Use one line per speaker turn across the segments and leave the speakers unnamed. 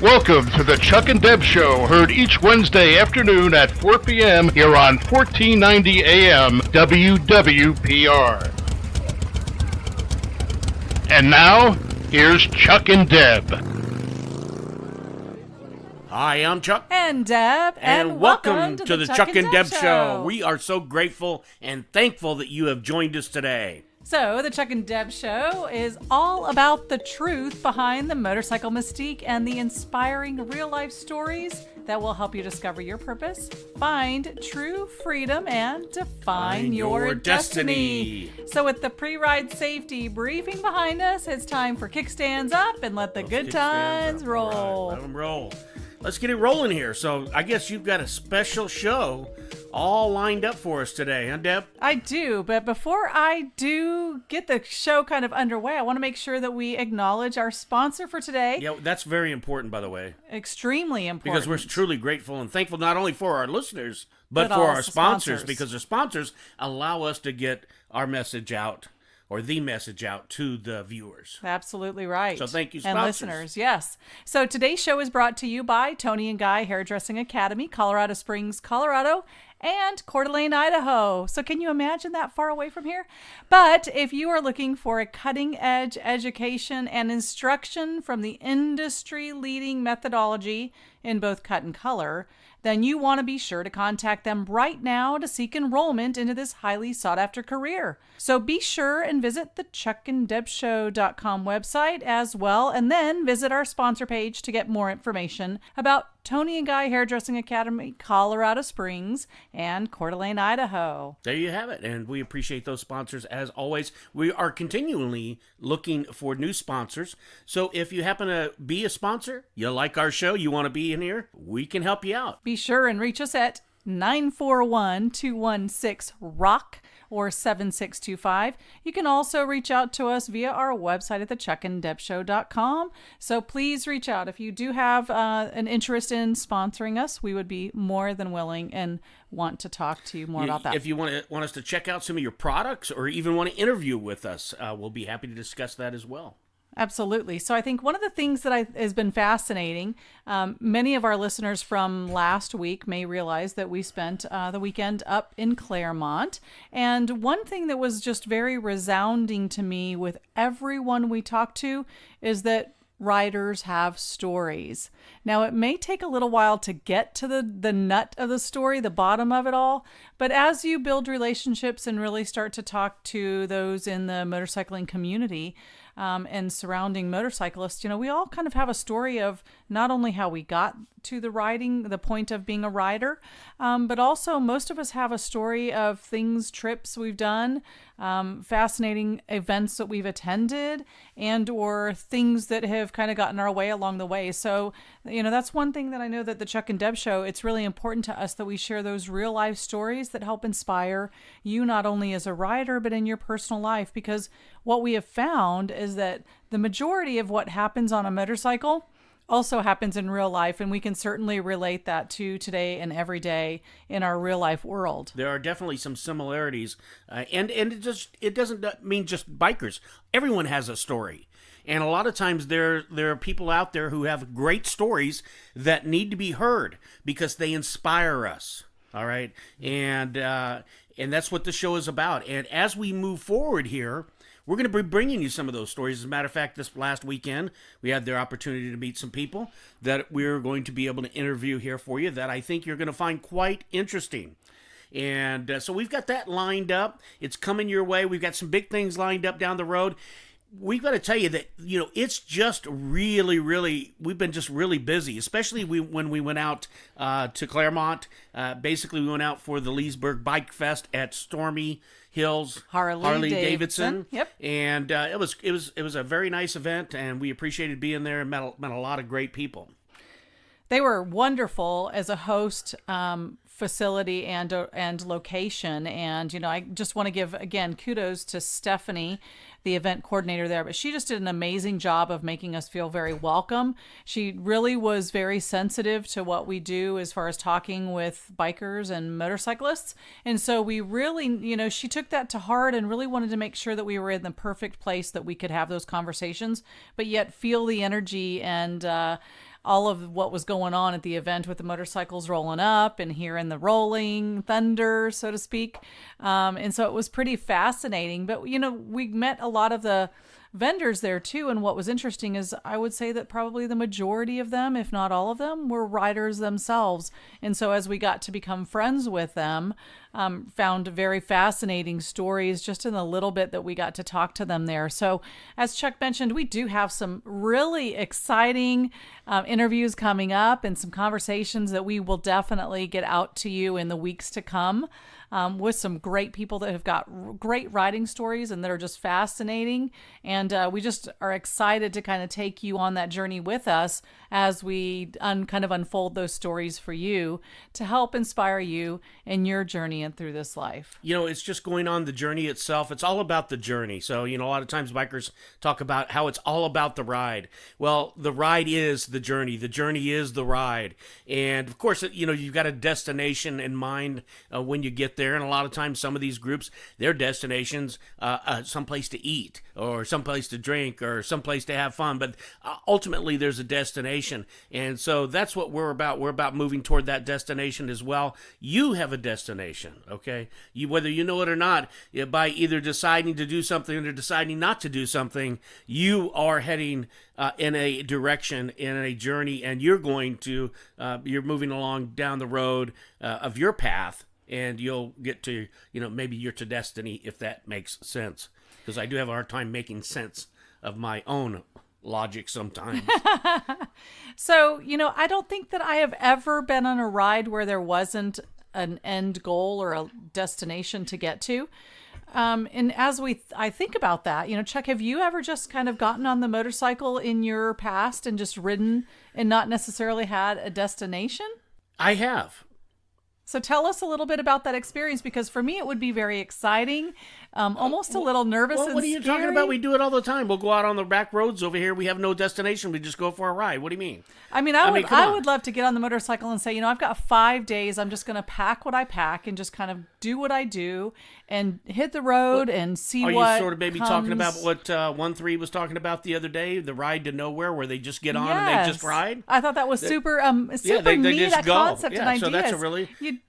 Welcome to the Chuck-n-Deb Show, heard each Wednesday afternoon at 4 p.m. here on 1490 AM WWPR. And now, here's Chuck and Deb.
Hi, I'm Chuck.
And Deb.
And welcome to the Chuck-n-Deb Show. We are so grateful and thankful that you have joined us today.
So, the Chuck-n-Deb Show is all about the truth behind the motorcycle mystique and the inspiring real-life stories that will help you discover your purpose, find true freedom, and define your destiny. So, with the pre-ride safety briefing behind us, it's time for kickstands up and let the good times roll.
All right, let them roll. Let's get it rolling here. So, I guess you've got a special show all lined up for us today, huh, Deb?
I do, but before I do get the show kind of underway, I want to make sure that we acknowledge our sponsor for today.
Yeah, that's very important, by the way.
Extremely important.
Because we're truly grateful and thankful not only for our listeners, but for our sponsors, because the sponsors allow us to get our message out, or the message out to the viewers.
Absolutely right.
So thank you, sponsors.
And listeners, yes. So today's show is brought to you by Tony and Guy Hairdressing Academy, Colorado Springs, Colorado, and Coeur d'Alene, Idaho. So can you imagine that far away from here? But if you are looking for a cutting-edge education and instruction from the industry-leading methodology in both cut and color, then you want to be sure to contact them right now to seek enrollment into this highly sought-after career. So be sure and visit the chuckandebshow.com website as well, and then visit our sponsor page to get more information about Tony and Guy Hairdressing Academy, Colorado Springs, and Coeur d'Alene, Idaho.
There you have it, and we appreciate those sponsors as always. We are continually looking for new sponsors, so if you happen to be a sponsor, you like our show, you want to be in here, we can help you out.
Be sure and reach us at 941-216-ROCK or 7625. You can also reach out to us via our website at thechuckandebshow.com. So please reach out. If you do have an interest in sponsoring us, we would be more than willing and want to talk to you more about that.
If you want us to check out some of your products or even want to interview with us, we'll be happy to discuss that as well.
Absolutely. So I think one of the things that has been fascinating, many of our listeners from last week may realize that we spent the weekend up in Claremont. And one thing that was just very resounding to me with everyone we talked to is that riders have stories. Now, it may take a little while to get to the nut of the story, the bottom of it all, but as you build relationships and really start to talk to those in the motorcycling community and surrounding motorcyclists, we all kind of have a story of not only how we got to the riding, the point of being a rider, but also most of us have a story of trips we've done, fascinating events that we've attended, and or things that have kind of gotten our way along the way. So, that's one thing that I know that the Chuck and Deb Show, it's really important to us that we share those real life stories that help inspire you not only as a rider, but in your personal life. Because what we have found is that the majority of what happens on a motorcycle also happens in real life, and we can certainly relate that to today and every day in our real life world.
There are definitely some similarities, and it doesn't mean just bikers. Everyone has a story, and a lot of times there are people out there who have great stories that need to be heard because they inspire us. All right, and that's what the show is about. And as we move forward here, we're going to be bringing you some of those stories. As a matter of fact, this last weekend, we had the opportunity to meet some people that we're going to be able to interview here for you that I think you're going to find quite interesting. And so we've got that lined up. It's coming your way. We've got some big things lined up down the road. We've got to tell you that, it's just really, we've been just really busy, especially when we went out to Claremont. Basically, we went out for the Leesburg Bikefest at Stormy Hill Harley Davidson.
Yep.
And it was a very nice event, and we appreciated being there and met a lot of great people.
They were wonderful as a host facility and location. And, I just want to give, again, kudos to Stephanie, the event coordinator there, but she just did an amazing job of making us feel very welcome. She really was very sensitive to what we do as far as talking with bikers and motorcyclists. And so we really, she took that to heart and really wanted to make sure that we were in the perfect place that we could have those conversations, but yet feel the energy and all of what was going on at the event with the motorcycles rolling up and hearing the rolling thunder, so to speak. And so it was pretty fascinating. But, we met a lot of the vendors there too. And what was interesting is I would say that probably the majority of them, if not all of them, were riders themselves. And so as we got to become friends with them, found very fascinating stories just in the little bit that we got to talk to them there. So as Chuck mentioned, we do have some really exciting interviews coming up and some conversations that we will definitely get out to you in the weeks to come. With some great people that have got great riding stories and that are just fascinating. And we just are excited to kind of take you on that journey with us as we kind of unfold those stories for you to help inspire you in your journey and through this life.
It's just going on the journey itself. It's all about the journey. So, a lot of times bikers talk about how it's all about the ride. Well, the ride is the journey. The journey is the ride. And of course, you've got a destination in mind when you get there. And a lot of times some of these groups, their destinations, someplace to eat or someplace to drink or someplace to have fun. But ultimately, there's a destination. And so that's what we're about. We're about moving toward that destination as well. You have a destination, okay? Whether you know it or not, by either deciding to do something or deciding not to do something, you are heading in a direction, in a journey, and you're moving along down the road of your path. And you'll get to, maybe you're to destiny, if that makes sense. Because I do have a hard time making sense of my own logic sometimes.
So, I don't think that I have ever been on a ride where there wasn't an end goal or a destination to get to. And as I think about that, Chuck, have you ever just kind of gotten on the motorcycle in your past and just ridden and not necessarily had a destination?
I have.
So tell us a little bit about that experience, because for me it would be very exciting, almost a little nervous and
what are you
scary.
talking about? We do it all the time. We'll go out on the back roads over here. We have no destination. We just go for a ride. What do you mean?
I would love to get on the motorcycle and say, I've got 5 days. I'm just going to pack what I pack and just kind of do what I do and hit the road and see what
Are you sort of maybe talking about
comes.
what 1-3 was talking about the other day, the ride to nowhere, where they just get on and they just ride?
I thought that was super
they
neat,
just
that
go.
concept and
so
ideas.
that's a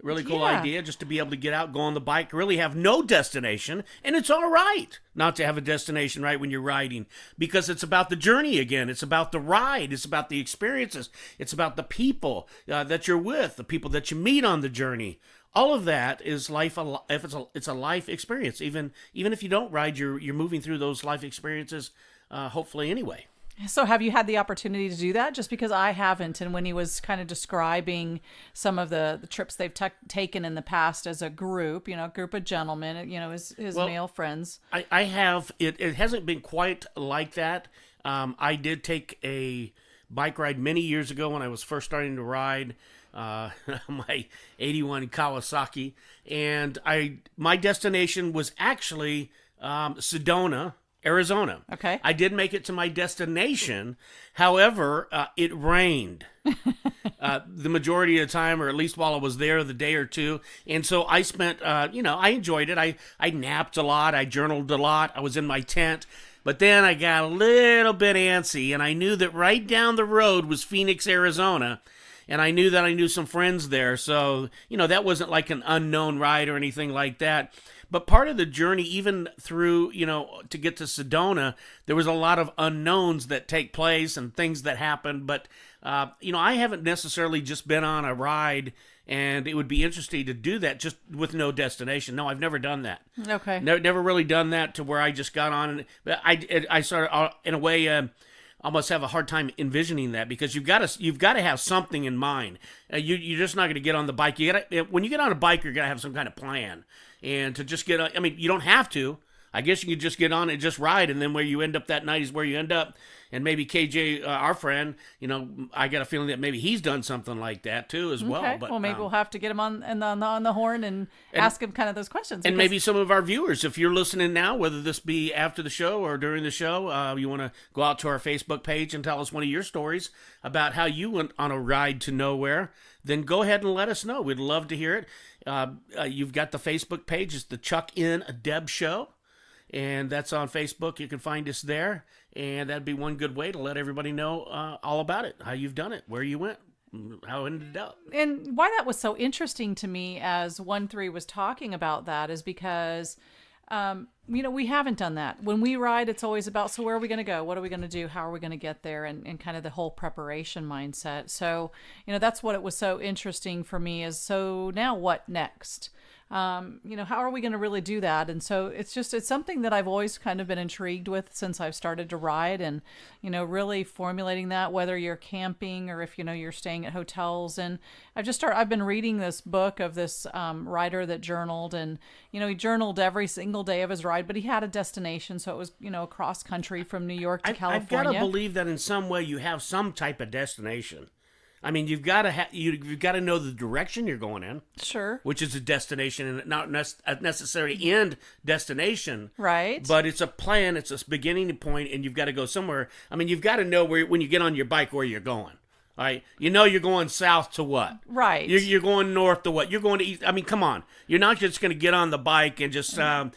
really cool idea, just to be able to get out, go on the bike, really have no destination, and it's all right not to have a destination right when you're riding, because it's about the journey again. It's about the ride. It's about the experiences. It's about the people that you're with, the people that you meet on the journey. All of that is life. It's a life experience. Even if you don't ride, you're moving through those life experiences, hopefully anyway.
So have you had the opportunity to do that? Just because I haven't. And when he was kind of describing some of the trips they've taken in the past as a group, a group of gentlemen, his male friends.
I have. It hasn't been quite like that. I did take a bike ride many years ago when I was first starting to ride my 81 Kawasaki. And my destination was actually Sedona, Arizona.
Okay.
I did make it to my destination. However, it rained the majority of the time, or at least while I was there, the day or two. And so I spent, I enjoyed it. I napped a lot. I journaled a lot. I was in my tent. But then I got a little bit antsy, and I knew that right down the road was Phoenix, Arizona. And I knew that I knew some friends there. So, that wasn't like an unknown ride or anything like that. But part of the journey, even through, to get to Sedona, there was a lot of unknowns that take place and things that happen. But, I haven't necessarily just been on a ride, and it would be interesting to do that just with no destination. No, I've never done that.
Okay.
Never really done that to where I just got on. And I sort of, in a way, almost have a hard time envisioning that, because you've got to have something in mind. You're just not going to get on the bike. When you get on a bike, you're going to have some kind of plan. And to just get on, you don't have to. I guess you could just get on and just ride, and then where you end up that night is where you end up. And maybe KJ, our friend, I got a feeling that maybe he's done something like that too as well.
Okay.
But,
well, maybe we'll have to get him on the horn and ask him kind of those questions.
And maybe some of our viewers, if you're listening now, whether this be after the show or during the show, you want to go out to our Facebook page and tell us one of your stories about how you went on a ride to nowhere, then go ahead and let us know. We'd love to hear it. You've got the Facebook page. It's the Chuck-n-Deb Show. and that's on Facebook. You can find us there, and that'd be one good way to let everybody know all about it, how you've done it, where you went, how it ended up.
And why that was so interesting to me as 1-3 was talking about that is because, we haven't done that. When we ride, it's always about, so where are we going to go? What are we going to do? How are we going to get there? And kind of the whole preparation mindset. So, that's what it was so interesting for me is, so now what next? How are we going to really do that? And so it's something that I've always kind of been intrigued with since I've started to ride, and, really formulating that, whether you're camping or if, you're staying at hotels. And I've been reading this book of this rider that journaled, and, he journaled every single day of his ride, but he had a destination. So it was, across country from New York to California.
I've got to believe that in some way you have some type of destination. I mean, you've got to know the direction you're going in.
Sure.
Which is a destination and not a necessary end destination.
Right.
But it's a plan. It's a beginning point, and you've got to go somewhere. I mean, you've got to know when you get on your bike where you're going. All right, you're going south to what?
Right.
You're going north to what? You're going to east. I mean, come on. You're not just going to get on the bike and just. I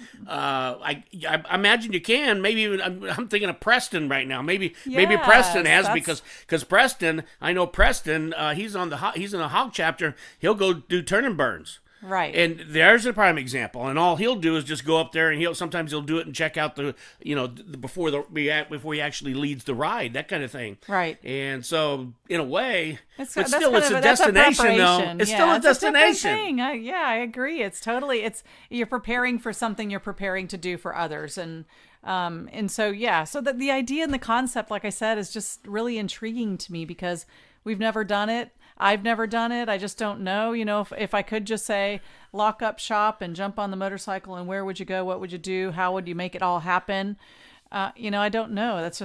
imagine you can. Maybe even I'm thinking of Preston right now. Maybe Preston has because Preston. I know Preston. He's in the hog chapter. He'll go do turn and burns.
Right.
And there's a prime example. And all he'll do is just go up there, and sometimes he'll do it and check out before he actually leads the ride, that kind of thing.
Right.
And so in a way, it's a
destination
though. It's still a destination.
I agree. You're preparing for something you're preparing to do for others. And so the idea and the concept, like I said, is just really intriguing to me because we've never done it. I've never done it. I just don't know. If I could just say lock up shop and jump on the motorcycle, and where would you go? What would you do? How would you make it all happen? I don't know. That's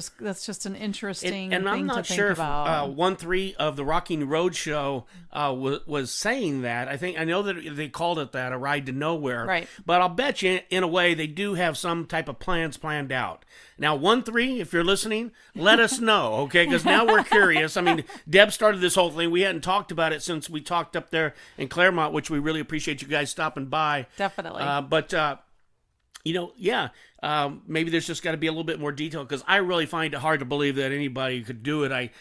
just an interesting thing
I'm not
to think
sure
about.
If 1-3 of the Rocking Road Show was saying that. I know that they called it that, a ride to nowhere.
Right.
But I'll bet you, in a way, they do have some type of plans planned out. Now, 1-3, if you're listening, let us know, okay? Because now we're curious. I mean, Deb started this whole thing. We hadn't talked about it since we talked up there in Claremont, which we really appreciate you guys stopping by.
Definitely.
Maybe there's just got to be a little bit more detail because I really find it hard to believe that anybody could do it.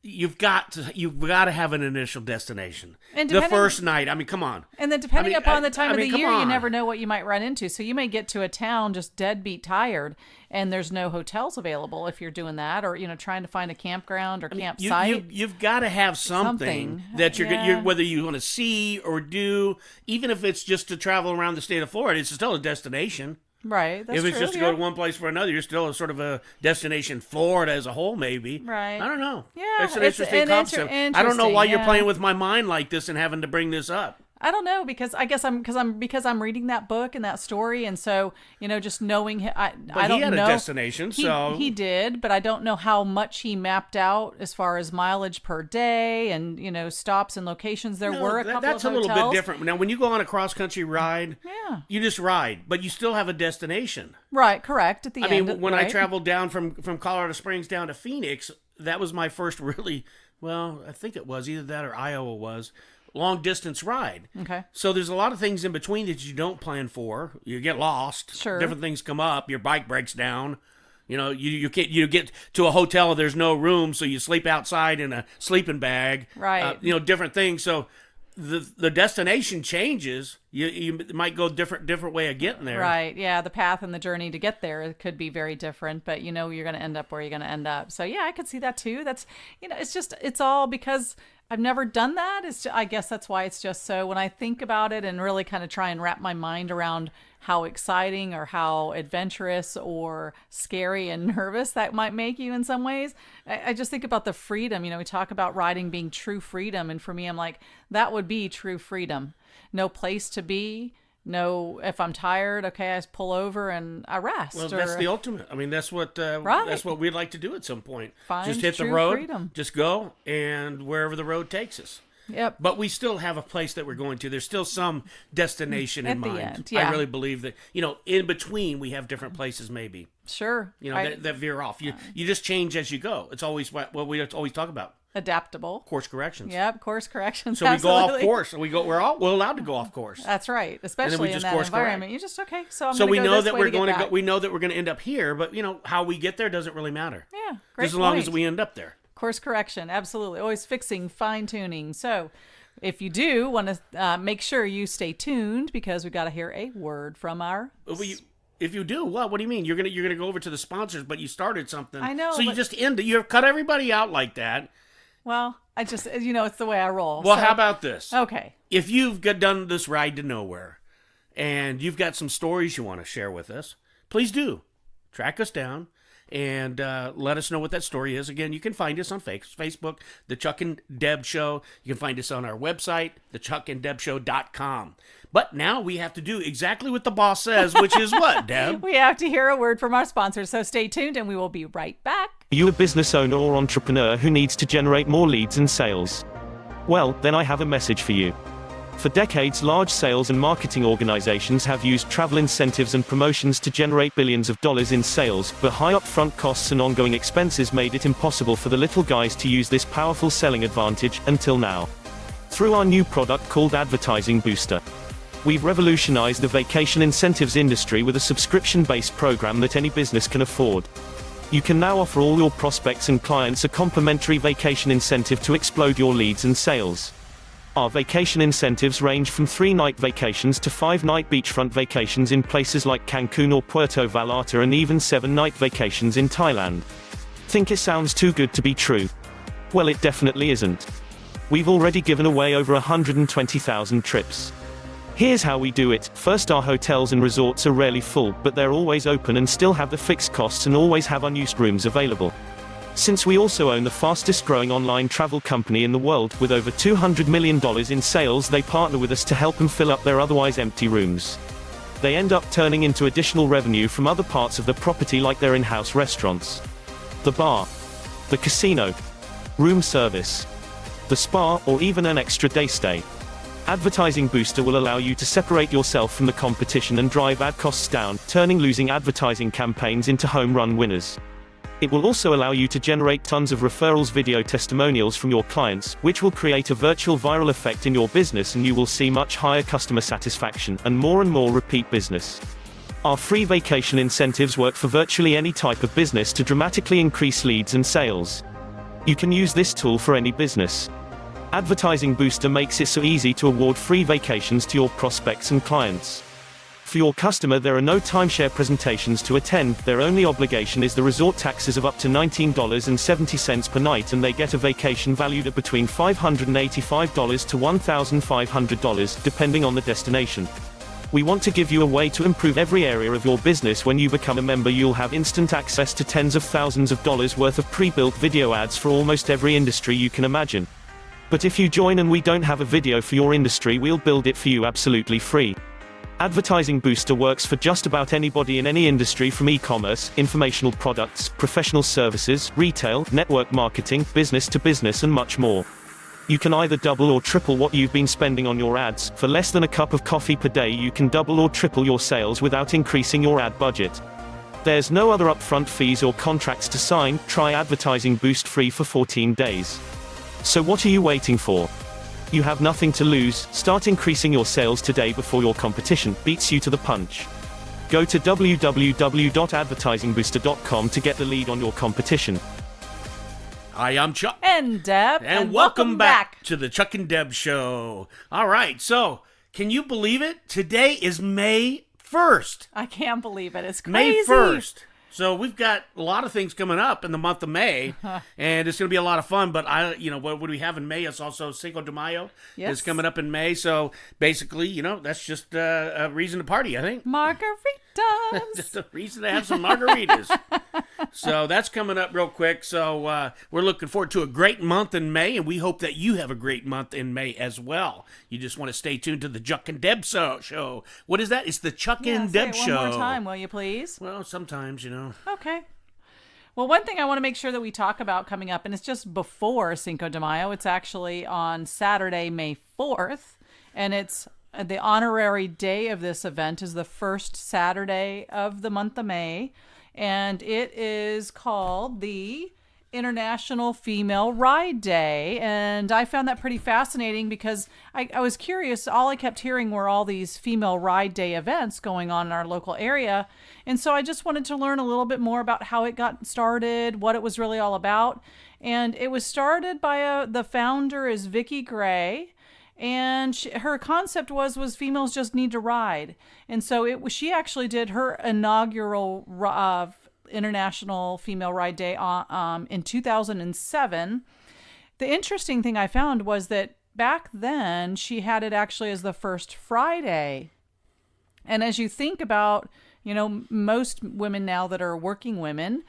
You've got to have an initial destination. And the first night, I mean, come on.
And then depending upon the time of the year, you never know what you might run into. So you may get to a town just deadbeat tired, and there's no hotels available if you're doing that, or trying to find a campground or campsite.
You've got to have something that you're whether you want to see or do, even if it's just to travel around the state of Florida, it's still a destination.
Right. That's
if it's just to go to one place for another, you're still a sort of a destination. Florida as a whole, maybe.
Right.
I don't know.
Yeah,
it's an interesting concept. I don't know why you're playing with my mind like this and having to bring this up.
I don't know, because I guess I'm reading that book and that story, and so just knowing I don't know.
He had a destination, so
he did, but I don't know how much he mapped out as far as mileage per day and stops and locations. There were a couple
that's
of hotels.
A little bit different. Now, when you go on a cross country ride, you just ride, but you still have a destination.
Right. Correct. At the end.
I mean, when I traveled down from Colorado Springs down to Phoenix, that was my first really. Well, I think it was either that or Iowa was. Long distance ride. Okay. So there's a lot of things in between that you don't plan for. You get lost.
Sure.
Different things come up. Your bike breaks down. You get to a hotel, there's no room, so you sleep outside in a sleeping bag.
Right.
Different things. So the destination changes. You might go different way of getting there.
Right. Yeah. The path and the journey to get there could be very different, but you're going to end up where you're going to end up. So yeah, I could see that too. That's it's all because I've never done that. I guess that's why it's just so when I think about it and really kind of try and wrap my mind around how exciting or how adventurous or scary and nervous that might make you in some ways. I just think about the freedom. We talk about riding being true freedom. And for me, I'm like, that would be true freedom. No place to be. No, if I'm tired, okay, I just pull over and I rest.
Well, that's the ultimate. I mean, that's what we'd like to do at some point.
Find
just hit the
true
road,
freedom.
Just go, and wherever the road takes us.
Yep.
But we still have a place that we're going to. There's still some destination in
At the
mind.
end, yeah.
I really believe that, in between we have different places maybe.
Sure.
That veer off. You just change as you go. It's always what we always talk about.
Adaptable.
Course corrections.
Yep, course corrections.
So
absolutely.
we go off course. We're allowed to go off course.
That's right, especially in that environment. You just
So we know that we're going to go. We know that we're going to end up here, but how we get there doesn't really matter.
Yeah, great.
Just as long as we end up there.
Course correction, absolutely. Always fixing, fine tuning. So, if you do want to make sure you stay tuned because we got to hear a word from our.
If you do, what do you mean? You're gonna go over to the sponsors, but you started something.
I know.
So you just end it. You've cut everybody out like that.
Well, I just it's the way I roll.
Well, how about this?
Okay.
If you've done this ride to nowhere, and you've got some stories you want to share with us, please do track us down. And let us know what that story is. Again, you can find us on Facebook, The Chuck-n-Deb Show. You can find us on our website, thechuckandebshow.com. But now we have to do exactly what the boss says, which is what, Deb?
We have to hear a word from our sponsors, so stay tuned and we will be right back.
Are you a business owner or entrepreneur who needs to generate more leads and sales? Well, then I have a message for you. For decades, large sales and marketing organizations have used travel incentives and promotions to generate billions of dollars in sales, but high upfront costs and ongoing expenses made it impossible for the little guys to use this powerful selling advantage, until now. Through our new product called Advertising Booster. We've revolutionized the vacation incentives industry with a subscription-based program that any business can afford. You can now offer all your prospects and clients a complimentary vacation incentive to explode your leads and sales. Our vacation incentives range from 3-night vacations to 5-night beachfront vacations in places like Cancun or Puerto Vallarta, and even 7-night vacations in Thailand. Think it sounds too good to be true? Well, it definitely isn't. We've already given away over 120,000 trips. Here's how we do it. First, our hotels and resorts are rarely full, but they're always open and still have the fixed costs and always have unused rooms available. Since we also own the fastest growing online travel company in the world, with over $200 million in sales, they partner with us to help them fill up their otherwise empty rooms. They end up turning into additional revenue from other parts of the property, like their in-house restaurants, the bar, the casino, room service, the spa, or even an extra day stay. Advertising Booster will allow you to separate yourself from the competition and drive ad costs down, turning losing advertising campaigns into home run winners. It will also allow you to generate tons of referrals, video testimonials from your clients, which will create a virtual viral effect in your business, and you will see much higher customer satisfaction, and more repeat business. Our free vacation incentives work for virtually any type of business to dramatically increase leads and sales. You can use this tool for any business. Advertising Booster makes it so easy to award free vacations to your prospects and clients. For your customer, there are no timeshare presentations to attend. Their only obligation is the resort taxes of up to $19.70 per night, and they get a vacation valued at between $585 to $1,500, depending on the destination. We want to give you a way to improve every area of your business. When you become a member, you'll have instant access to tens of thousands of dollars worth of pre-built video ads for almost every industry you can imagine. But if you join and we don't have a video for your industry, we'll build it for you absolutely free. Advertising Booster works for just about anybody in any industry, from e-commerce, informational products, professional services, retail, network marketing, business to business, and much more. You can either double or triple what you've been spending on your ads. For less than a cup of coffee per day, you can double or triple your sales without increasing your ad budget. There's no other upfront fees or contracts to sign. Try Advertising Boost free for 14 days. So what are you waiting for? You have nothing to lose. Start increasing your sales today before your competition beats you to the punch. Go to www.advertisingbooster.com to get the lead on your competition.
Hi, I'm Chuck.
And Deb.
And welcome back to the Chuck-n-Deb Show. All right, so can you believe it? Today is May 1st.
I can't believe it. It's crazy.
May 1st. So we've got a lot of things coming up in the month of May, and it's going to be a lot of fun. But what do we have in May? It's also Cinco de Mayo.
Yes.
It's coming up in May. So basically, that's just a reason to party, I think.
Margaritas.
Just a reason to have some margaritas. So that's coming up real quick. So we're looking forward to a great month in May, and we hope that you have a great month in May as well. You just want to stay tuned to the Chuck-n-Deb Show. What is that? It's the Chuck-n-Deb Show.
One more time, will you please?
Well, sometimes,
Okay. Well, one thing I want to make sure that we talk about coming up, and it's just before Cinco de Mayo, it's actually on Saturday, May 4th, and it's the honorary day of this event is the first Saturday of the month of May, and it is called the International Female Ride Day. And I found that pretty fascinating because I was curious. All I kept hearing were all these female ride day events going on in our local area. And so I just wanted to learn a little bit more about how it got started, what it was really all about. And it was started by the founder is Vicki Gray. And her concept was females just need to ride. And so she actually did her inaugural International Female Ride Day in 2007. The interesting thing I found was that back then she had it actually as the first Friday. And as you think about, most women now that are working women,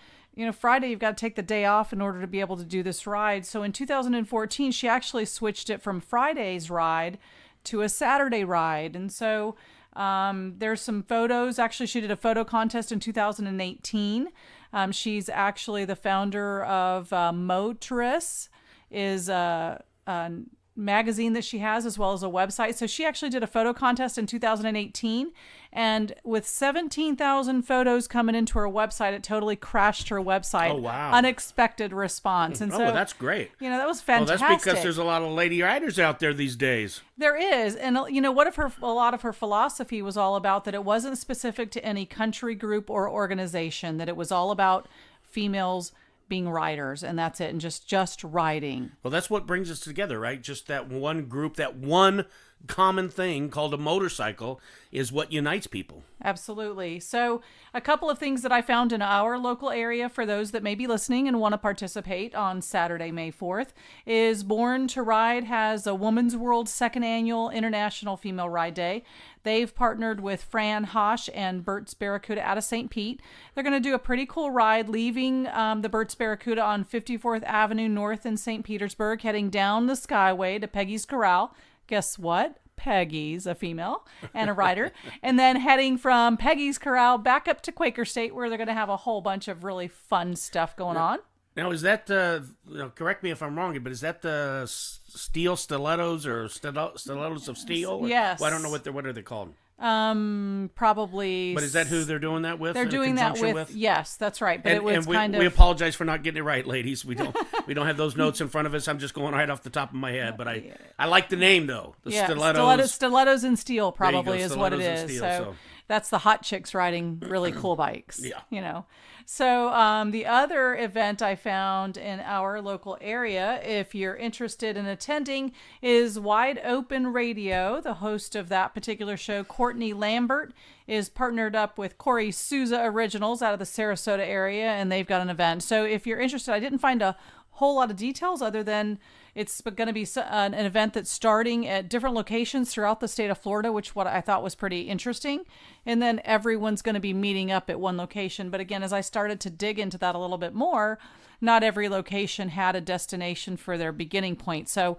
Friday you've got to take the day off in order to be able to do this ride. So in 2014, she actually switched it from Friday's ride to a Saturday ride. And so there's some photos. Actually, she did a photo contest in 2018. She's actually the founder of Motorists, is a magazine that she has as well as a website. So she actually did a photo contest in 2018, and with 17,000 photos coming into her website, it totally crashed her website.
Oh, wow.
Unexpected response. And so
that's great.
That was fantastic.
Well, that's because there's a lot of lady riders out there these days.
There is. And a lot of her philosophy was all about that it wasn't specific to any country, group, or organization, that it was all about females being riders, and that's it, and just riding.
Well, that's what brings us together, right? Just that one group, that one common thing called a motorcycle is what unites people.
Absolutely. So a couple of things that I found in our local area for those that may be listening and want to participate on Saturday, May 4th, is Born to Ride has a Women's World second annual International Female Ride Day. They've partnered with Fran Hosh and Burt's Barracuda out of St. Pete. They're going to do a pretty cool ride, leaving the Burt's Barracuda on 54th Avenue North in St. Petersburg, heading down the Skyway to Peggy's Corral. Guess what? Peggy's a female and a rider. And then heading from Peggy's Corral back up to Quaker State, where they're going to have a whole bunch of really fun stuff going on.
Now, is that, correct me if I'm wrong, but is that the steel stilettos or stilettos of steel?
Yes.
Well, I don't know what are they called?
Probably.
But is that who they're doing that with?
They're doing that with? Yes, that's right. But
we apologize for not getting it right, ladies. We don't have those notes in front of us. I'm just going right off the top of my head. But I like the name though.
Stilettos in steel probably is what it is.
Steel,
so that's the hot chicks riding really cool bikes.
Yeah.
So the other event I found in our local area, if you're interested in attending, is Wide Open Radio. The host of that particular show, Courtney Lambert, is partnered up with Corey Souza Originals out of the Sarasota area, and they've got an event. So if you're interested, I didn't find a whole lot of details other than it's going to be an event that's starting at different locations throughout the state of Florida, which what I thought was pretty interesting. And then everyone's going to be meeting up at one location. But again, as I started to dig into that a little bit more, not every location had a destination for their beginning point. So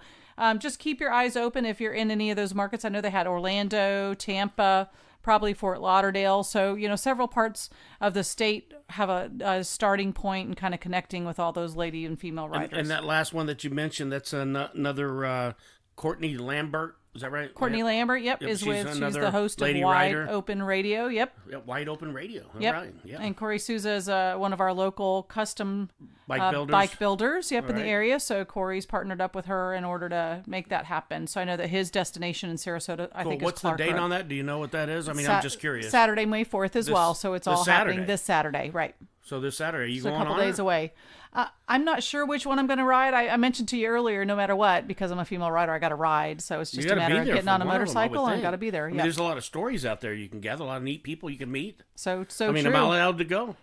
just keep your eyes open if you're in any of those markets. I know they had Orlando, Tampa, probably Fort Lauderdale. So, several parts of the state have a starting point and kind of connecting with all those lady and female riders.
And that last one that you mentioned, that's another Courtney Lambert. Is that right?
Courtney Lambert, yep she's the host of Wide Open Radio, yep.
Wide Open Radio,
yep.
Right, yeah.
And Corey Souza is one of our local custom
bike builders,
in the area. So Corey's partnered up with her in order to make that happen. So I know that his destination in Sarasota, I think, is
What's
Clark
the date
Road.
on that? Do you know what that is? I mean, I'm just curious.
Saturday, May 4th as well. So it's all happening this Saturday, right?
So this Saturday, you going on?
A couple days away. I'm not sure which one I'm going to ride. I mentioned to you earlier, no matter what, because I'm a female rider, I got to ride. So it's just a matter of getting on a motorcycle and I got to be there.
I mean, there's a lot of stories out there you can gather, a lot of neat people you can meet.
So
I mean,
true.
am I allowed to go?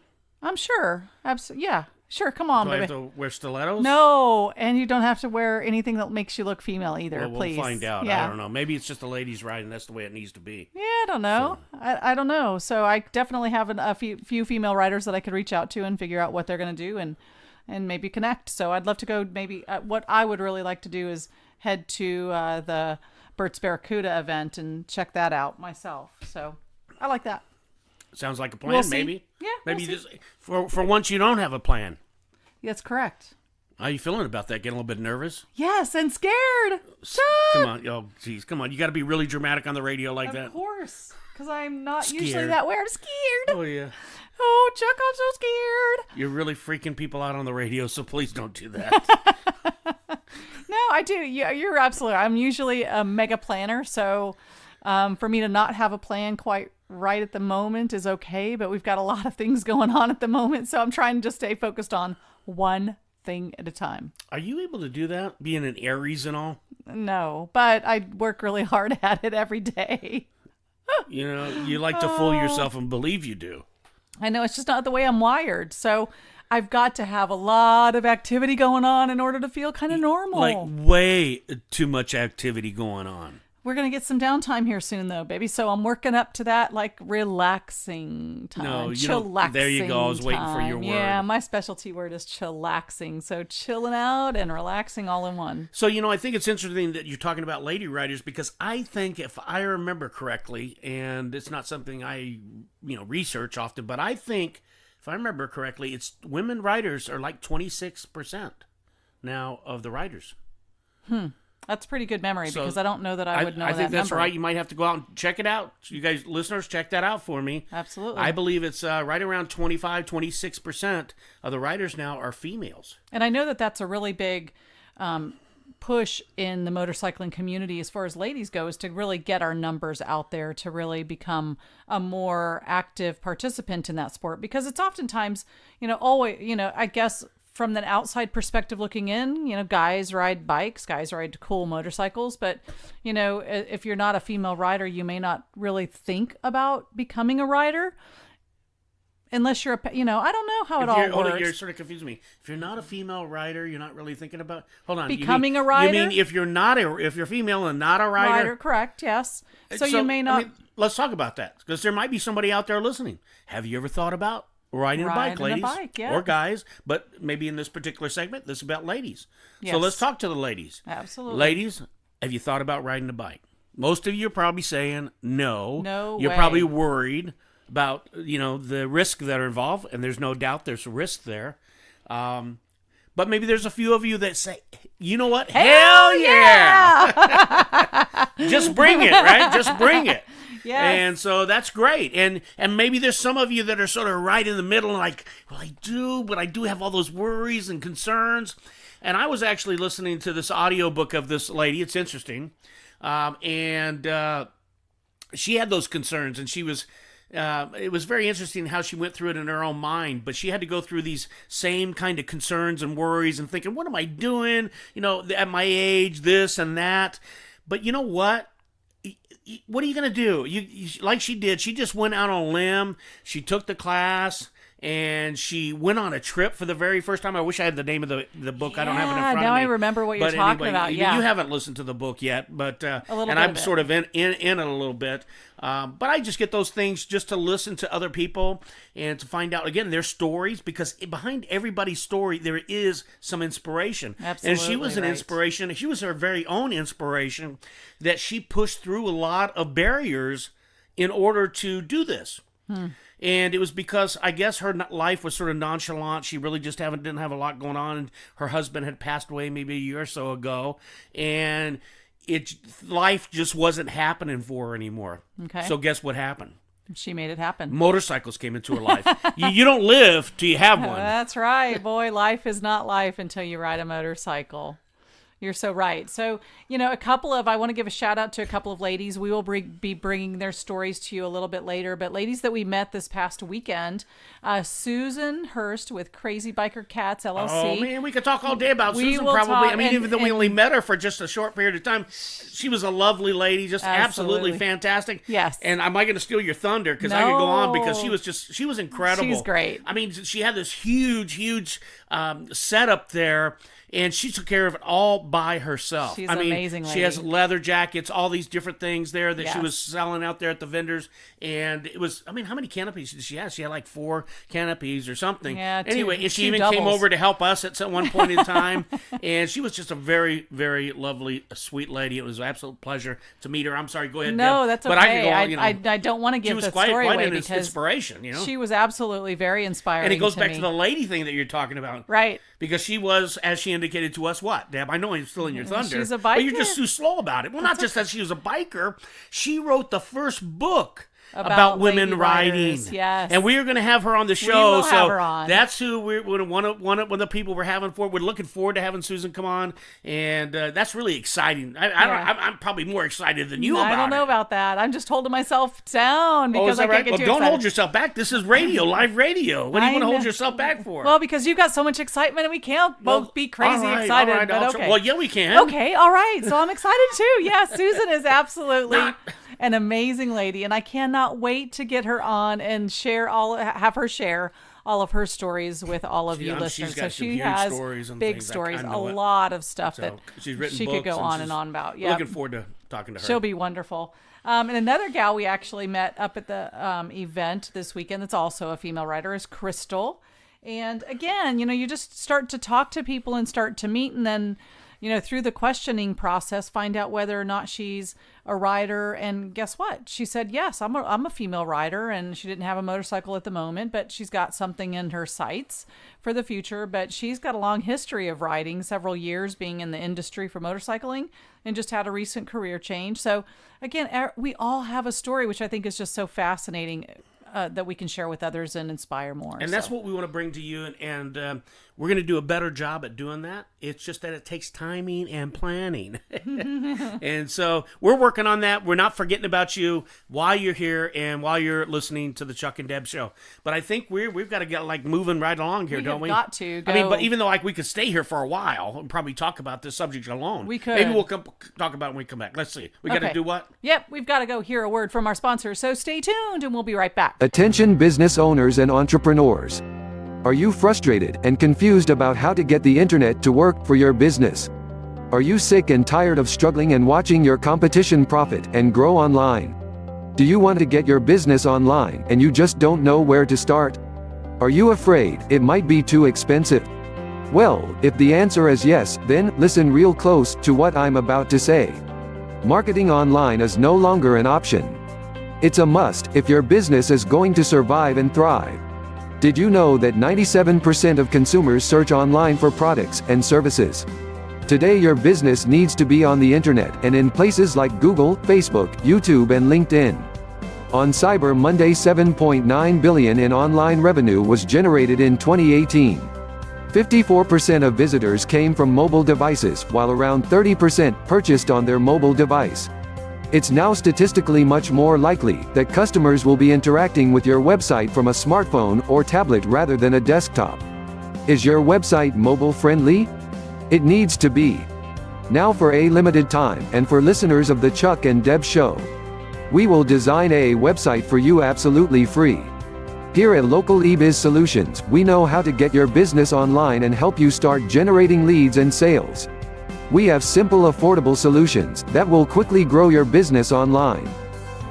I'm sure. Absolutely. Yeah. Sure. Come on,
Do I
baby.
have to wear stilettos?
No, and you don't have to wear anything that makes you look female either.
Well,
please.
We'll find out.
Yeah.
I don't know. Maybe it's just a ladies' ride, and that's the way it needs to be.
Yeah, I don't know. So. I don't know. So I definitely have a few female riders that I could reach out to and figure out what they're going to do and maybe connect. So I'd love to go. Maybe what I would really like to do is head to the Burt's Barracuda event and check that out myself. So I like that.
Sounds like a plan,
We'll see.
maybe.
Yeah,
Maybe
we'll see.
just for once you don't have a plan.
That's correct.
How are you feeling about that? Getting a little bit nervous?
Yes, and scared.
Come on, geez, come on. You got to be really dramatic on the radio like that.
Of course, because I'm not usually
Scared.
that way. I'm scared.
Oh yeah.
Oh, Chuck, I'm so scared.
You're really freaking people out on the radio, so please don't do that.
No, I do. You're absolutely. I'm usually a mega planner, so for me to not have a plan quite right at the moment is okay. But we've got a lot of things going on at the moment, so I'm trying to just stay focused on one thing at a time.
Are you able to do that, being an Aries and all?
No, but I work really hard at it every day.
You know, you like to fool yourself and believe you do.
I know it's just not the way I'm wired, so I've got to have a lot of activity going on in order to feel kind of normal.
Like way too much activity going on.
We're going to get some downtime here soon, though, baby. So I'm working up to that, like, relaxing time.
No, you don't.
Chillaxing
There you go. I was waiting for your
time.
word.
Yeah, my specialty word is chillaxing. So chilling out and relaxing all in one.
So, you know, I think it's interesting that you're talking about lady riders because I think if I remember correctly, and it's not something I, research often, but I think if I remember correctly, it's women riders are like 26% now of the riders.
That's pretty good memory
So,
because I don't know that I would know that
I think that's
number.
right. You might have to go out and check it out. You guys, listeners, check that out for me.
Absolutely.
I believe it's right around 26% of the riders now are females.
And I know that that's a really big push in the motorcycling community as far as ladies go, is to really get our numbers out there to really become a more active participant in that sport. Because it's oftentimes, always, I guess from the outside perspective looking in, guys ride bikes, guys ride cool motorcycles. But, if you're not a female rider, you may not really think about becoming a rider. Unless you're I don't know how it all
Hold
works.
on, you're sort of confusing me. If you're not a female rider, you're not really thinking about. Hold on,
Becoming a rider?
You mean if you're female and not a rider?
Correct? Yes. So you may not.
Let's talk about that because there might be somebody out there listening. Have you ever thought about riding a bike,
Riding a
ladies
bike, yeah.
or guys? But maybe in this particular segment, this is about ladies.
Yes.
So let's talk to the ladies.
Absolutely.
Ladies, have you thought about riding a bike? Most of you are probably saying no.
No
You're
way.
probably worried about the risk that are involved, and there's no doubt there's a risk there. But maybe there's a few of you that say, you know what? Hell yeah! Just bring it, right? Just bring it.
Yes.
And so that's great. And maybe there's some of you that are sort of right in the middle, like, well, I do, but I do have all those worries and concerns. And I was actually listening to this audiobook of this lady. It's interesting. And she had those concerns, and she was... it was very interesting how she went through it in her own mind, but she had to go through these same kind of concerns and worries and thinking, what am I doing? At my age, this and that. But you know what? What are you going to do? You like she did. She just went out on a limb. She took the class. And she went on a trip for the very first time. I wish I had the name of the book. I don't have it in front of me.
Now I remember what you're talking about. Yeah,
you haven't listened to the book yet, but
I'm
sort of in it a little bit. But I just get those things just to listen to other people and to find out again their stories, because behind everybody's story there is some inspiration.
Absolutely,
and she was an inspiration. She was her very own inspiration that she pushed through a lot of barriers in order to do this. And it was because I guess her life was sort of nonchalant. She really just didn't have a lot going on. And her husband had passed away maybe a year or so ago, and life just wasn't happening for her anymore.
Okay.
So guess what happened?
She made it happen.
Motorcycles came into her life. you don't live till you have one.
That's right, boy. Life is not life until you ride a motorcycle. You're so right. So, I want to give a shout out to a couple of ladies. We will be bringing their stories to you a little bit later. But ladies that we met this past weekend, Susan Hurst with Crazy Biker Cats LLC.
Oh, man, we could talk all day about
We
Susan
will
probably.
talk,
even though we only met her for just a short period of time, she was a lovely lady, just absolutely fantastic.
Yes.
And am I going to steal your thunder? Because I could go on, because she was incredible.
She's great.
I mean, she had this huge setup there. and she took care of it all by herself.
She's an amazing lady.
She has leather jackets, all these different things there that she
Yes.
was selling out there at the vendors. And it was, how many canopies did she have? She had like 4 canopies or something.
Yeah,
anyway, and she
two
even
doubles.
came over to help us at one point in time. And she was just a very, very lovely, sweet lady. It was an absolute pleasure to meet her. I'm sorry, go ahead,
No,
Deb.
that's
But
okay.
I could go on,
I don't want to
she
give
was
the
quite
story away
an
because
inspiration,
she was absolutely very inspiring.
And it goes
to
back
me.
to the lady thing that you're talking about.
Right.
Because she was, as she indicated to us, what, Deb? I know I'm still in your thunder.
She's a
But you're
biker.
just too slow about it. Well, not just that she was a biker. She wrote the first book
About
women
lady
riding.
riders, yes.
And we are going to have her on the show.
will
so
have her on.
that's who one of the people we're having for. We're looking forward to having Susan come on. And that's really exciting. I'm probably more excited than you about it.
I don't know about that. I'm just holding myself down because
Oh, is that
I
right?
can't get
Well,
too
don't
excited.
hold yourself back. This is radio, live radio. What do you
I
want to hold
know.
yourself back for?
Well, because you've got so much excitement and we can't both be crazy
all right,
excited.
all right,
but
I'll
okay.
Well, yeah, we can.
Okay, all right. So I'm excited too. Yeah, Susan is absolutely an amazing lady, and I cannot wait to get her on and have her share all of her stories with all of you listeners.
She's got
so
some
she
huge
has
stories and
big
things.
stories,
I
a
know it.
lot of stuff
So,
that
she's written
she could
books
go
and
on
she's
and on about. Yeah,
Looking forward to talking to her.
she'll be wonderful. And another gal we actually met up at the event this weekend that's also a female writer is Crystal. And again, you just start to talk to people and start to meet, and then, through the questioning process, find out whether or not she's a rider. And guess what? She said, yes, I'm a female rider, and she didn't have a motorcycle at the moment, but she's got something in her sights for the future. But she's got a long history of riding, several years being in the industry for motorcycling, and just had a recent career change. So again, we all have a story, which I think is just so fascinating. That we can share with others and inspire more.
And that's what we want to bring to you, and we're going to do a better job at doing that. It's just that it takes timing and planning. And so we're working on that. We're not forgetting about you while you're here and while you're listening to the Chuck-n-Deb show. But I think we've got to get moving right along here, don't we?
We've got to go.
I mean, but even though we could stay here for a while and probably talk about this subject alone.
We could.
Maybe we'll talk about it when we come back. Let's see. We got to do what?
Yep, we've got to go hear a word from our sponsor. So stay tuned and we'll be right back.
Attention business owners and entrepreneurs. Are you frustrated and confused about how to get the internet to work for your business? Are you sick and tired of struggling and watching your competition profit and grow online? Do you want to get your business online and you just don't know where to start? Are you afraid it might be too expensive? Well, if the answer is yes, then listen real close to what I'm about to say. Marketing online is no longer an option. It's a must if your business is going to survive and thrive. Did you know that 97% of consumers search online for products and services? Today your business needs to be on the internet and in places like Google, Facebook, YouTube and LinkedIn. On Cyber Monday, $7.9 billion in online revenue was generated in 2018. 54% of visitors came from mobile devices, while around 30% purchased on their mobile device. It's now statistically much more likely that customers will be interacting with your website from a smartphone or tablet rather than a desktop. Is your website mobile friendly? It needs to be. Now for a limited time, and for listeners of the Chuck-n-Deb show, we will design a website for you absolutely free. Here at Local eBiz Solutions, we know how to get your business online and help you start generating leads and sales. We have simple, affordable solutions that will quickly grow your business online.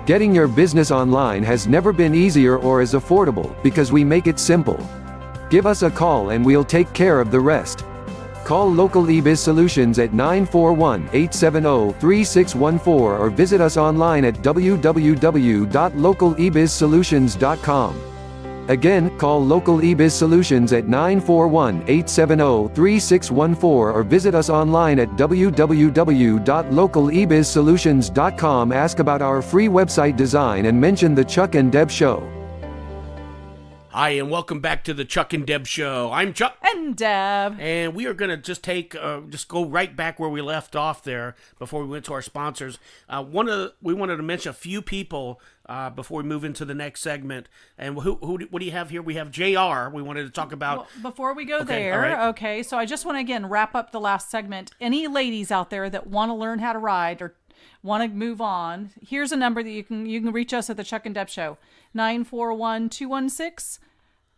Getting your business online has never been easier or as affordable, because we make it simple. Give us a call and we'll take care of the rest. Call Local eBiz Solutions at 941-870-3614 or visit us online at www.localebizsolutions.com. Again, call Local eBiz Solutions at 941-870-3614 or visit us online at www.localebizsolutions.com. Ask about our free website design and mention the Chuck-n-Deb show.
Hi, and welcome back to the Chuck-n-Deb show. I'm Chuck.
And Deb.
And we are going to just go right back where we left off there before we went to our sponsors. We wanted to mention a few people before we move into the next segment. And what do you have here? We have JR. We wanted to talk about.
Well, before we go
Okay,
there,
all right.
okay, so I just want to again wrap up the last segment. Any ladies out there that want to learn how to ride or want to move on, here's a number that you can reach us at the Chuck-n-Deb show. 941-216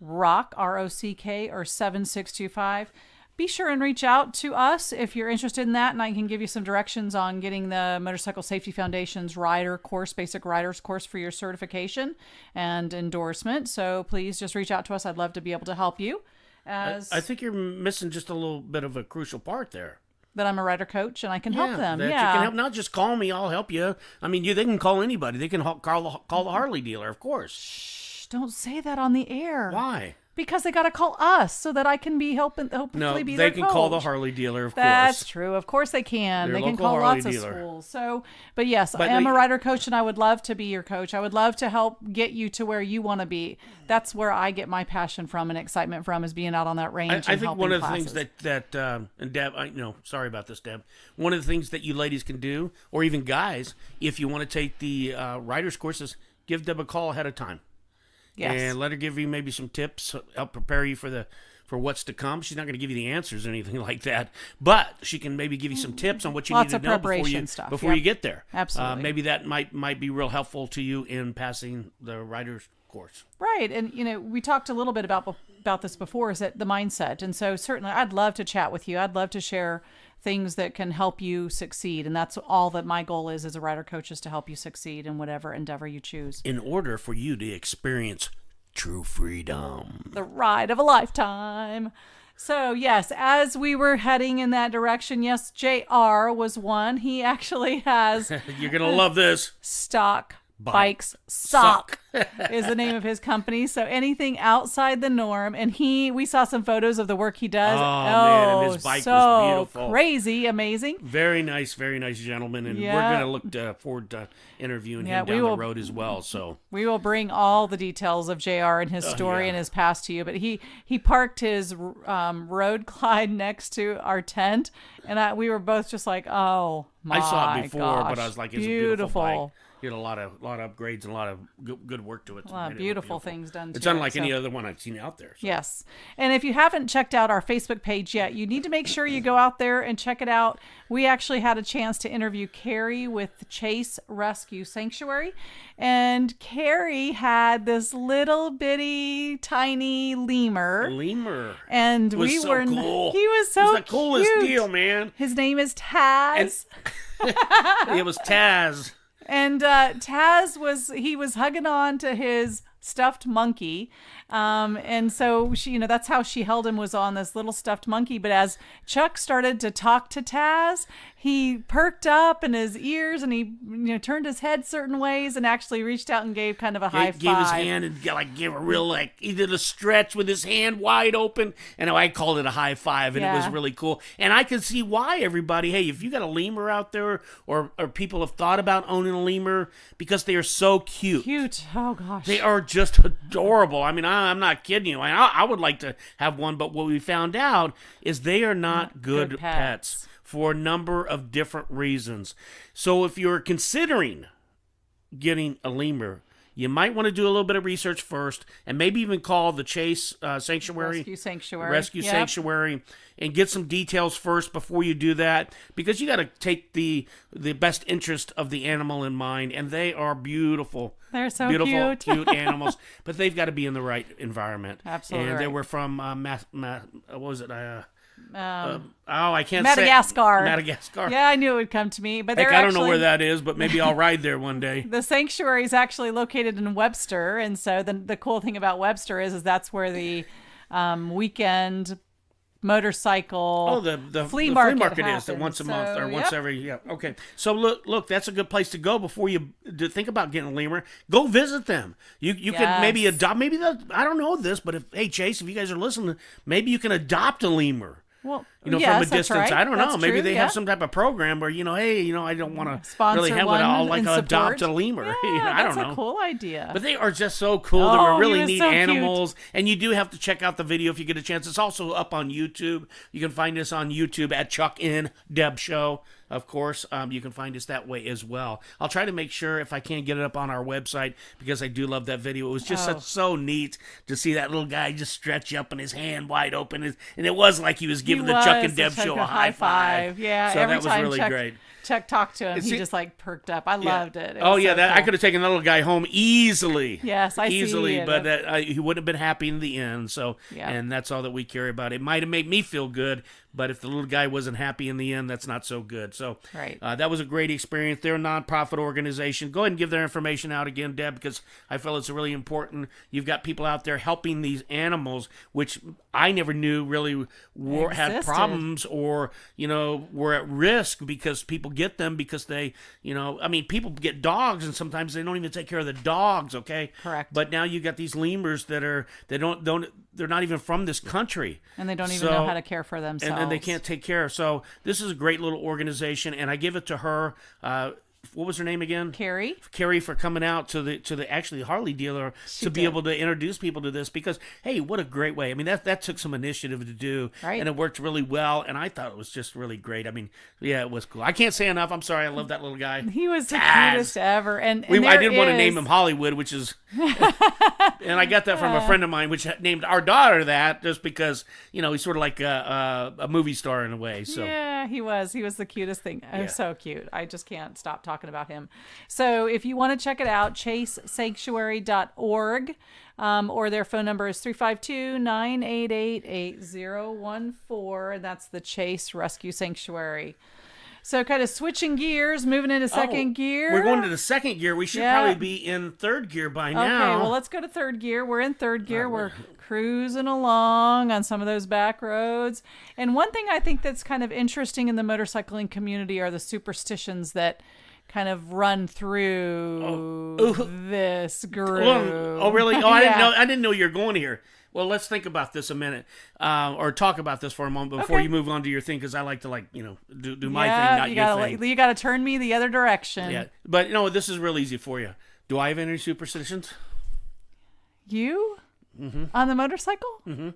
ROCK, ROCK, or 7625. be sure and reach out to us if you're interested in that, and I can give you some directions on getting the Motorcycle Safety Foundation's rider course, basic riders course for your certification and endorsement. So please just reach out to us. I'd love to be able to help you.
I think you're missing just a little bit of a crucial part there.
That I'm a rider coach and I can help them.
That you can help. Not just call me, I'll help you. I mean, they can call anybody. They can call the Harley dealer, of course.
Shh, don't say that on the air.
Why?
Because they got to call us so that I can be hopefully be their coach.
No, they can call the Harley dealer, of course.
That's true. Of course they can.
Their
They can
local
call
Harley
lots
dealer.
of schools. So, but yes, I am a rider coach and I would love to be your coach. I would love to help get you to where you want to be. That's where I get my passion from and excitement from, is being out on that range and
I think
helping
one of the
classes.
things that and Deb, sorry about this, Deb. One of the things that you ladies can do, or even guys, if you want to take the riders courses, give Deb a call ahead of time.
Yes.
And let her give you maybe some tips, help prepare you for what's to come. She's not going to give you the answers or anything like that, but she can maybe give you some tips on what you
Lots
need
of
to know
preparation stuff.
before
Yep.
you get there.
Absolutely.
Maybe that might be real helpful to you in passing the rider's course.
Right. And, we talked a little bit about this before, is that the mindset. And so certainly I'd love to chat with you. I'd love to share things that can help you succeed. And that's all that my goal is as a rider coach, is to help you succeed in whatever endeavor you choose.
In order for you to experience true freedom.
The ride of a lifetime. So, yes, as we were heading in that direction, yes, JR was one. He actually has
You're going to love this.
Stock Bikes Suck is the name of his company. So anything outside the norm. And we saw some photos of the work he does.
Man, and his bike
so
was beautiful.
Crazy, amazing.
Very nice gentleman. And
Yeah.
we're going to look forward to interviewing him down the road as well. So
we will bring all the details of JR and his story and his past to you. But he parked his road Clyde next to our tent. And we were both just like, oh, my
I saw it before,
gosh,
but I was like, it's a beautiful bike. He had a lot of upgrades and a lot of good work to it.
A lot of beautiful things done to
It's
it,
unlike
so.
any other one I've seen out there. So.
Yes. And if you haven't checked out our Facebook page yet, you need to make sure you go out there and check it out. We actually had a chance to interview Carrie with Chase Rescue Sanctuary. And Carrie had this little bitty tiny lemur. And
was
we
so
were
cool.
He was so
It was the coolest
cute.
deal, man.
His name is Taz.
It was Taz.
And Taz was hugging on to his stuffed monkey. And so she, that's how she held him, was on this little stuffed monkey. But as Chuck started to talk to Taz, he perked up in his ears and he, turned his head certain ways and actually reached out and gave kind of a high five.
Gave his hand and gave a real, he did a stretch with his hand wide open. And I called it a high five, and it was really cool. And I could see why everybody, hey, if you got a lemur out there, or people have thought about owning a lemur, because they are so cute.
Oh gosh.
They are just adorable. I mean, I'm not kidding you. I would like to have one, but what we found out is they are not good pets for a number of different reasons. So if you're considering getting a lemur, you might want to do a little bit of research first, and maybe even call the Chase Sanctuary. Rescue Sanctuary, and get some details first before you do that, because you got to take the best interest of the animal in mind, and they are beautiful.
They're so
beautiful,
cute
animals, but they've got to be in the right environment.
Absolutely.
And they were from what was it? I can't
Madagascar.
say Madagascar.
Yeah, I knew it would come to me, but
I don't know where that is, but maybe I'll ride there one day.
The sanctuary is actually located in Webster, and so the cool thing about Webster is that's where the weekend motorcycle flea market
is that once a month or once every okay. So look, that's a good place to go before you think about getting a lemur. Go visit them. You can maybe adopt. I don't know this, but if Chase, if you guys are listening, maybe you can adopt a lemur.
Well,
from a distance.
Right.
I don't know.
That's
Maybe
true,
they have some type of program where, I don't want to really have
one.
I'll adopt a lemur.
Yeah,
I don't know.
That's a cool idea.
But they are just so cool. They were really neat
so
animals. Cute. And you do have to check out the video if you get a chance. It's also up on YouTube. You can find us on YouTube at Chuck-n-Deb Show. Of course, you can find us that way as well. I'll try to make sure if I can get it up on our website, because I do love that video. It was just so neat to see that little guy just stretch up and his hand wide open. And it was like he was giving the Chuck-n-Deb
the
show a high five.
Yeah,
so
every
that was
time
really great.
Chuck talked to him, he
See-
just like perked up. I loved it. It
Oh
was
yeah,
so
that I
cool.
could have taken that little guy home easily.
Yes, I see
easily,
it.
but he wouldn't have been happy in the end. So,
Yeah.
and that's all that we care about. It might have made me feel good, but if the little guy wasn't happy in the end, that's not so good. So,
Right.
that was a great experience. They're a nonprofit organization. Go ahead and give their information out again, Deb, because I feel it's really important. You've got people out there helping these animals, which I never knew really had
Existed.
problems or were at risk because people get them because they people get dogs and sometimes they don't even take care of the dogs. Okay,
Correct.
But now you got these lemurs that they're not even from this country,
And they don't even know how to care for themselves.
and they can't take care. So this is a great little organization, and I give it to her. What was her name again?
Carrie.
Carrie, for coming out to the actually Harley dealer to be
did.
able to introduce people to this, because hey, what a great way. I mean, that took some initiative to do,
Right.
and it worked really well, and I thought it was just really great. I mean, yeah, it was cool. I can't say enough. I'm sorry, I love that little guy.
He was the
Taz.
cutest ever. And
I
there
did want to name
is-
him Hollywood, which is, and I got that from a friend of mine, which named our daughter that just because he's sort of like a movie star in a way. So
Yeah, he was. He was the cutest thing. Oh,
Yeah.
so cute. I just can't stop talking about him. So if you want to check it out, chasesanctuary.org, or their phone number is 352-988-8014. That's the Chase Rescue Sanctuary. So kind of switching gears, moving into second gear.
We're going to the second gear. We should
Yeah.
probably be in third gear by
Okay,
now.
well, let's go to third gear. We're in third gear. We're cruising along on some of those back roads. And one thing I think that's kind of interesting in the motorcycling community are the superstitions that kind of run through this group.
Oh, really? Oh, I didn't
Yeah.
know. I didn't know you were going here. Well, let's think about this a minute, or talk about this for a moment before
Okay.
you move on to your thing, because I like to do my
Yeah,
thing, not
you
your
gotta,
thing.
You got to turn me the other direction.
Yeah, but this is real easy for you. Do I have any superstitions?
You?
Mm-hmm.
On the motorcycle? Mm-hmm.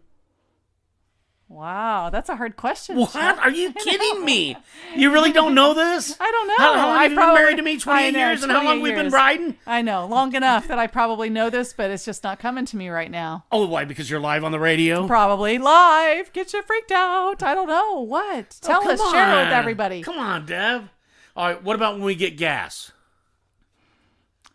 Wow, that's a hard question.
What?
Chuck.
Are you kidding me? You really don't know this?
I don't know.
How long
I
have you been
probably-
married to me?
I
28
know,
years, and how long
28
we've been
years.
riding?
I know, long enough that I probably know this, but it's just not coming to me right now.
Oh, why? Because you're live on the radio?
Probably live. Get you freaked out. I don't know. What? Tell
Oh,
us.
come
Share it with
on.
everybody.
Come on, Deb. All right, what about when we get gas?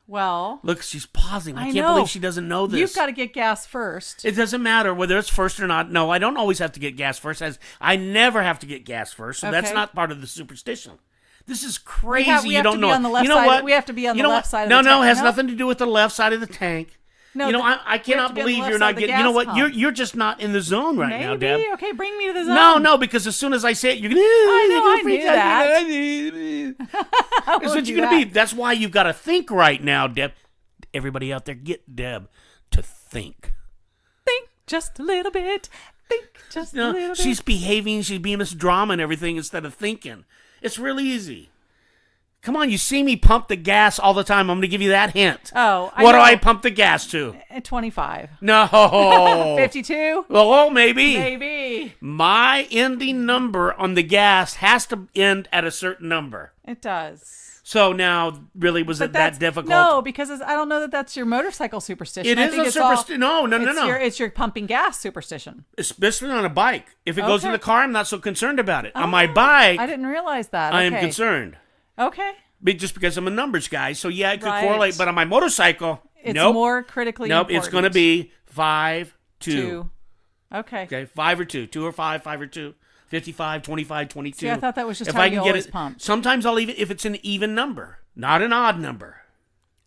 Well,
Look, she's pausing. I
I
can't
know.
believe she doesn't know this.
you've got to get gas first.
It doesn't matter whether it's first or not. No, I don't always have to get gas first. I never have to get gas first, so that's
Okay.
not part of the superstition. This is crazy.
we
You
have
don't
to
know
be
it.
on the left
you know
side-
what?
we have to be on
You
the
know
left
what?
side of
no,
the
No,
tank.
it has
No?
nothing to do with the left side of the tank.
No,
I
we have
cannot
to be on the
believe
left
you're
side
not
of the
getting. You know
gas
what?
pump.
You're just not in the zone right now, Deb.
Maybe. Okay, bring me to the zone.
No, because as soon as I say it, you're gonna.
I knew
That's what you're gonna be. That's why you've got to think right now, Deb. Everybody out there, get Deb to think.
Think just a little bit. Think just a little bit.
She's behaving. She's being this drama and everything instead of thinking. It's really easy. Come on, you see me pump the gas all the time. I'm going to give you that hint.
Oh,
what do
know.
I pump the gas to?
25.
No.
52?
Well, maybe.
Maybe.
My ending number on the gas has to end at a certain number.
It does.
So now, really, was it that
that's-
difficult?
No, because I don't know that that's your motorcycle superstition.
It
I
is
think
a
it's all-
superstition. No.
It's your pumping gas superstition.
Especially on a bike. If it goes in
Okay.
the car, I'm not so concerned about it. On my bike,
I didn't realize that.
I am
Okay.
concerned.
Okay.
Just because I'm a numbers guy. So, yeah, it could
Right.
correlate. But on my motorcycle,
It's
nope.
more critically
Nope,
important.
it's going to be 5, 2.
2. Okay.
Okay, 5 or 2. 2 or 5, 5 or 2. 55, 25, 22.
See, I thought that was just
if
how
I
you
can
always
get it,
pump.
Sometimes I'll leave it if it's an even number, not an odd number.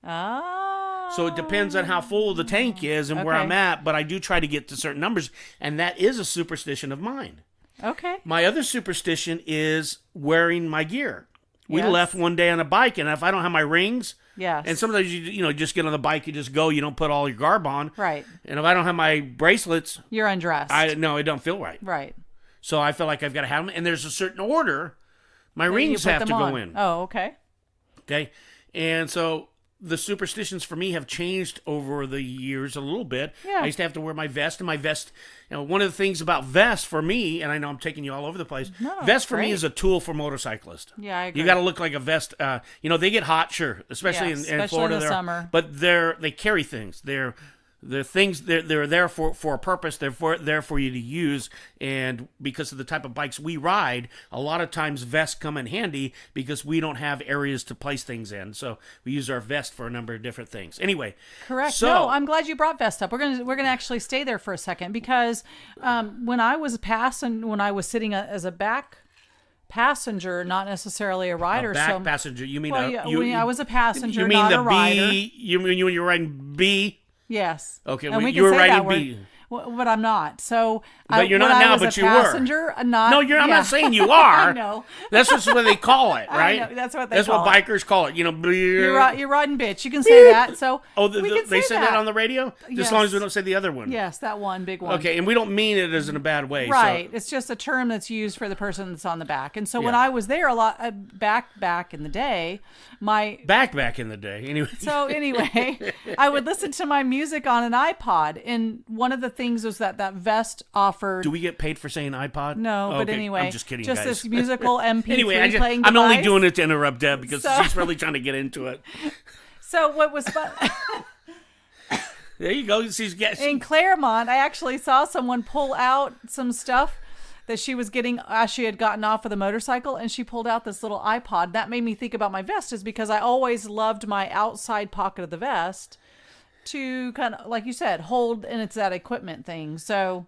Oh.
So it depends on how full the tank is and where
Okay.
I'm at, but I do try to get to certain numbers, and that is a superstition of mine.
Okay.
My other superstition is wearing my gear. We
Yes.
left one day on a bike, and if I don't have my rings,
Yes.
and sometimes you just get on the bike, you just go, you don't put all your garb on.
Right.
And if I don't have my bracelets,
You're undressed.
it don't feel right.
Right.
So I feel like I've got to have them, and there's a certain order my
Then you
rings
put
have to
them
go
on.
in.
Oh, okay.
Okay, and so the superstitions for me have changed over the years a little bit.
Yeah.
I used to have to wear my vest, and my vest. One of the things about vests for me, and I know I'm taking you all over the place.
No,
vest for me
great.
is a tool for motorcyclists.
Yeah, I agree.
You got to look like a vest. They get hot, sure, especially
Yes,
in
especially
Florida.
in the summer.
But they carry things. They're things, they're there for a purpose. They're there for you to use. And because of the type of bikes we ride, a lot of times vests come in handy because we don't have areas to place things in. So we use our vest for a number of different things. Anyway.
Correct.
So,
no, I'm glad you brought vest up. We're gonna actually stay there for a second because when I was when I was sitting as a back passenger, not necessarily a rider.
Passenger. You mean
I was a passenger,
you mean
not
the
a rider.
B? You mean when you're riding B?
Yes.
Okay,
and
you were riding B.
But I'm not. So,
but you're not now. But you
passenger,
were.
Not.
No, I'm not saying you are.
I know.
That's just what they call it, right?
I know. That's what
bikers call it. You know,
you're riding bitch. You can say that. So
they say that on the radio.
Yes.
As long as we don't say the other one.
Yes, that one big one.
Okay, and we don't mean it as in a bad way.
Right.
So.
It's just a term that's used for the person that's on the back. And so when I was there a lot back in the day,
back in the day. Anyway.
So anyway, I would listen to my music on an iPod, and one of the things was that vest offered.
Do we get paid for saying iPod?
No, but anyway,
I'm just kidding,
just
guys.
This musical MP3
anyway,
playing
I'm
device.
only doing it to interrupt Deb because she's really trying to get into it.
So what was fun?
There you go.
In Claremont, I actually saw someone pull out some stuff that she was getting as she had gotten off of the motorcycle, and she pulled out this little iPod. That made me think about my vest, is because I always loved my outside pocket of the vest to kind of, like you said, hold, and it's that equipment thing. So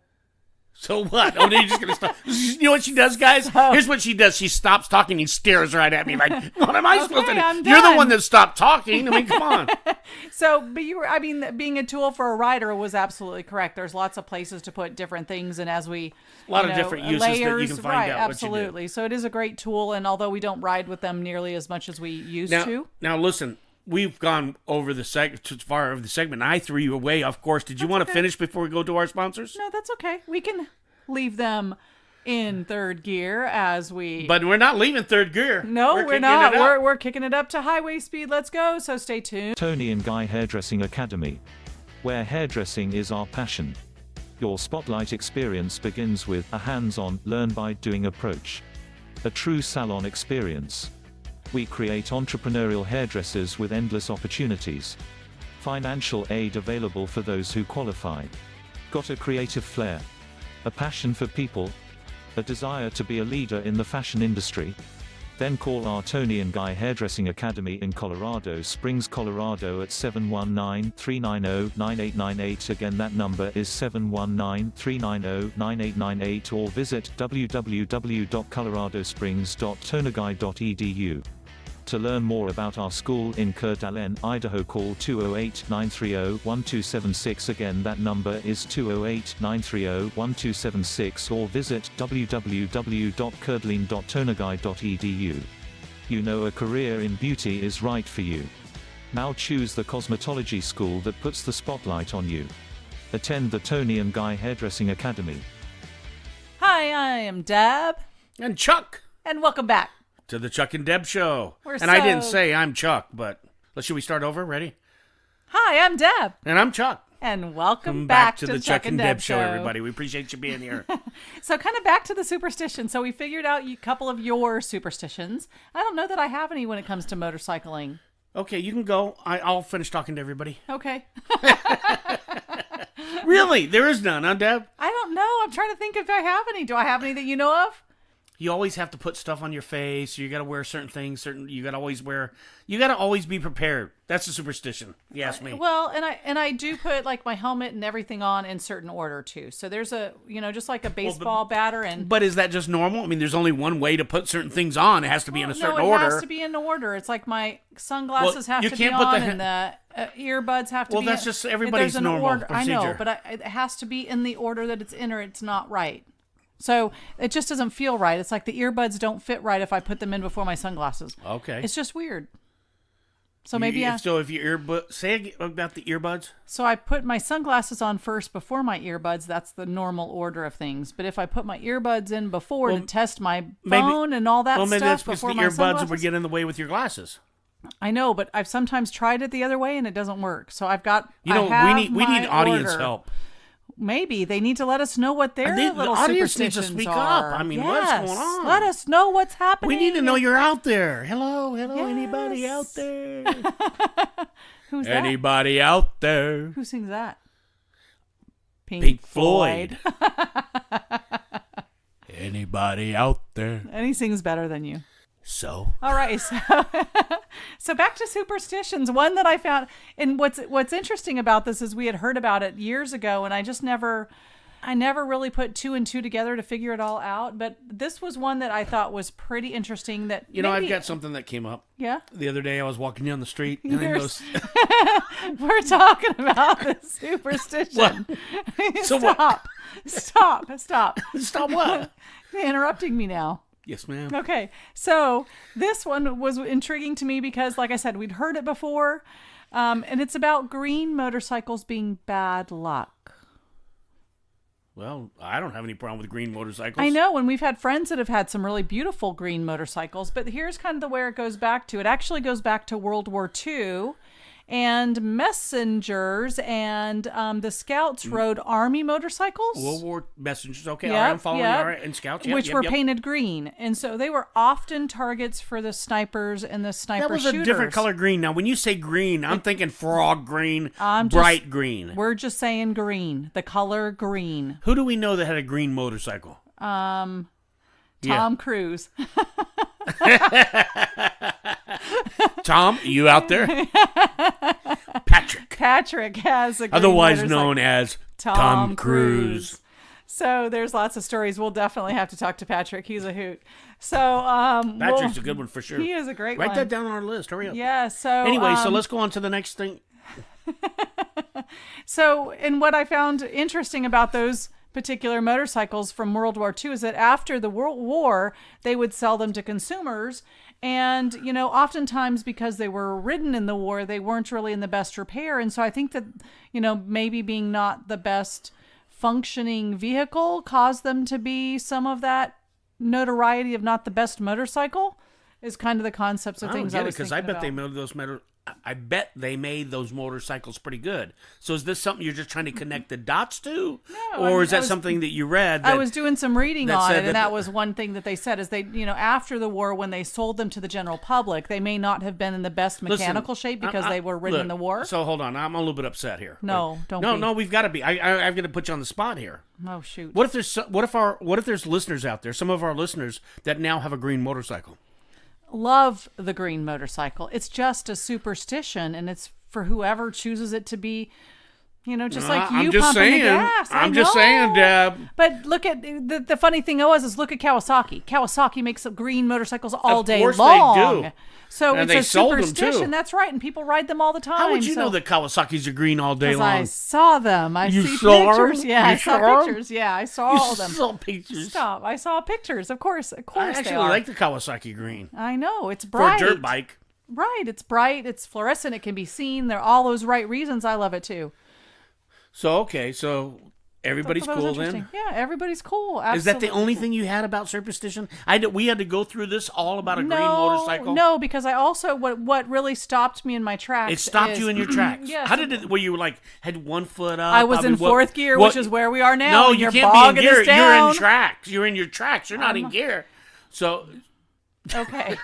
what? Oh, you're just going to stop. You know what she does, guys? Here's what she does. She stops talking and stares right at me like, what am I supposed to do? You're the one that stopped talking. I mean, come on.
So, but being a tool for a rider was absolutely correct. There's lots of places to put different things, and as we,
a lot of different uses that you can find out.
Absolutely.
What you do.
So it is a great tool, and although we don't ride with them nearly as much as we used to.
Now listen. We've gone over the far of the segment. I threw you away, of course. Did you want to finish before we go to our sponsors?
No, that's okay. We can leave them in third gear as we...
But we're not leaving third gear.
No, we're not. We're kicking it up to highway speed. Let's go. So stay tuned.
Tony and Guy Hairdressing Academy, where hairdressing is our passion. Your spotlight experience begins with a hands-on, learn-by-doing approach. A true salon experience. We create entrepreneurial hairdressers with endless opportunities. Financial aid available for those who qualify. Got a creative flair? A passion for people? A desire to be a leader in the fashion industry? Then call our Tony and Guy Hairdressing Academy in Colorado Springs, Colorado at 719-390-9898. Again, that number is 719-390-9898, or visit www.coloradosprings.tonaguy.edu. To learn more about our school in Coeur d'Alene, Idaho, call 208-930-1276. Again, that number is 208-930-1276, or visit www.coeurdalene.tonaguy.edu. You know a career in beauty is right for you. Now choose the cosmetology school that puts the spotlight on you. Attend the Tony and Guy Hairdressing Academy.
Hi, I am Deb.
And Chuck.
And welcome back
to the Chuck-n-Deb show. I didn't say I'm Chuck, but should we start over? Ready?
Hi, I'm Deb.
And I'm Chuck.
And welcome back to the
Chuck-n-Deb show, everybody. We appreciate you being here.
So kind of back to the superstition. So we figured out a couple of your superstitions. I don't know that I have any when it comes to motorcycling.
Okay, you can go. I'll finish talking to everybody.
Okay.
Really? There is none, huh, Deb?
I don't know. I'm trying to think if I have any. Do I have any that you know of?
You always have to put stuff on your face. You got to wear certain things. You got to always be prepared. That's a superstition. You ask me.
Well, and I do put like my helmet and everything on in certain order too. So there's just like a baseball batter and.
But is that just normal? I mean, there's only one way to put certain things on. It has to be in a certain order.
No, it has to be in order. It's like my sunglasses have to be on and the earbuds have to be.
Well, that's just everybody's normal procedure.
I know, but it has to be in the order that it's in, or it's not right. So it just doesn't feel right. It's like the earbuds don't fit right if I put them in before my sunglasses.
Okay.
It's just weird. So
So if your say about the earbuds.
So I put my sunglasses on first before my earbuds. That's the normal order of things. But if I put my earbuds in before to test my phone and all that stuff,
maybe that's because
before
the
my
earbuds would get in the way with your glasses.
I know, but I've sometimes tried it the other way and it doesn't work. So I've got.
We need audience help.
Maybe they need to let us know what their little
audience
superstitions
needs to speak
are.
up. I mean, what's going on?
Let us know what's happening.
We need to know you're out there. Hello,
yes.
anybody out there?
Who's
anybody out there?
Who sings that?
Pink Floyd. Anybody out there?
And he sings better than you.
So.
All right, so back to superstitions. One that I found, and what's interesting about this is we had heard about it years ago, and I never really put two and two together to figure it all out. But this was one that I thought was pretty interesting. That
I've got something that came up.
Yeah.
The other day I was walking down the street and I noticed.
We're talking about the superstition.
So
Stop. Stop.
Stop what?
You're interrupting me now.
Yes, ma'am.
Okay, so this one was intriguing to me because, like I said, we'd heard it before, and it's about green motorcycles being bad luck.
Well, I don't have any problem with green motorcycles.
I know, and we've had friends that have had some really beautiful green motorcycles, but here's kind of the where it goes back to. It actually goes back to World War II. And messengers and the scouts rode army motorcycles.
World War messengers, okay,
Yep,
all right, I'm following
yep.
you, all right, and scouts, yep,
which
yep,
were
yep.
painted green. And so they were often targets for the snipers and the sniper
That was
shooters.
a different color green. Now, when you say green, I'm thinking frog green,
I'm
bright green.
We're just saying green, the color green.
Who do we know that had a green motorcycle?
Tom Cruise.
Tom, you out there?
Patrick has a green
Otherwise
motorcycle.
known as Tom Cruise.
So there's lots of stories. We'll definitely have to talk to Patrick. He's a hoot. So
Patrick's a good one for sure.
He is a great
Write
one.
that down on our list. Hurry up.
Yeah. So
Anyway, so let's go on to the next thing.
So, and what I found interesting about those particular motorcycles from World War II is that after the World War, they would sell them to consumers. And, oftentimes because they were ridden in the war, they weren't really in the best repair. And so I think that, maybe being not the best functioning vehicle caused them to be some of that notoriety of not the best motorcycle is kind of the concepts of things I was thinking about.
Because I bet they made those motorcycles pretty good. So is this something you're just trying to connect the dots to?
No,
or is that something that you read?
I was doing some reading
that
on
said
it, and
that-
that was one thing that they said is they, after the war, when they sold them to the general public, they may not have been in the best mechanical shape because they were ridden in the war.
So hold on, I'm a little bit upset here.
No, don't
No,
be.
no, we've got to be. I've got to put you on the spot here.
Oh, shoot.
What if there's listeners out there, some of our listeners that now have a green motorcycle?
Love the green motorcycle. It's just a superstition, and it's for whoever chooses it to be, just like you pumping the gas.
I'm just saying, Deb.
But look at the funny thing is look at Kawasaki. Kawasaki makes green motorcycles all day
course
long.
they do.
So
And
it's
they
a
sold them, too.
superstition. That's right, and people ride them all the time.
How would you know that Kawasaki's are green all day
'Cause
long?
I saw them. I
You
see
saw 'em?
pictures. Yeah,
You
I saw
saw 'em?
pictures. Yeah, I saw all of them.
Saw pictures.
Stop! I saw pictures. Of course,
I
they
actually
are.
like the Kawasaki green
I know it's
for
bright.
a dirt bike.
Right, it's bright. It's fluorescent. It can be seen. They're all those right reasons. I love it too.
So everybody's
That was
cool
interesting.
then.
Yeah, everybody's cool. Absolutely.
Is that the only thing you had about superstition? We had to go through this all about a green motorcycle.
No, because I also what really stopped me in my tracks.
It stopped you in your tracks.
Yes.
How did it? Were you had one foot up?
I was in fourth gear, which is where we are now.
No,
and
you
you're
can't be in
bogging
gear.
us down.
You're in tracks. You're in your tracks. You're not in gear. So
Okay.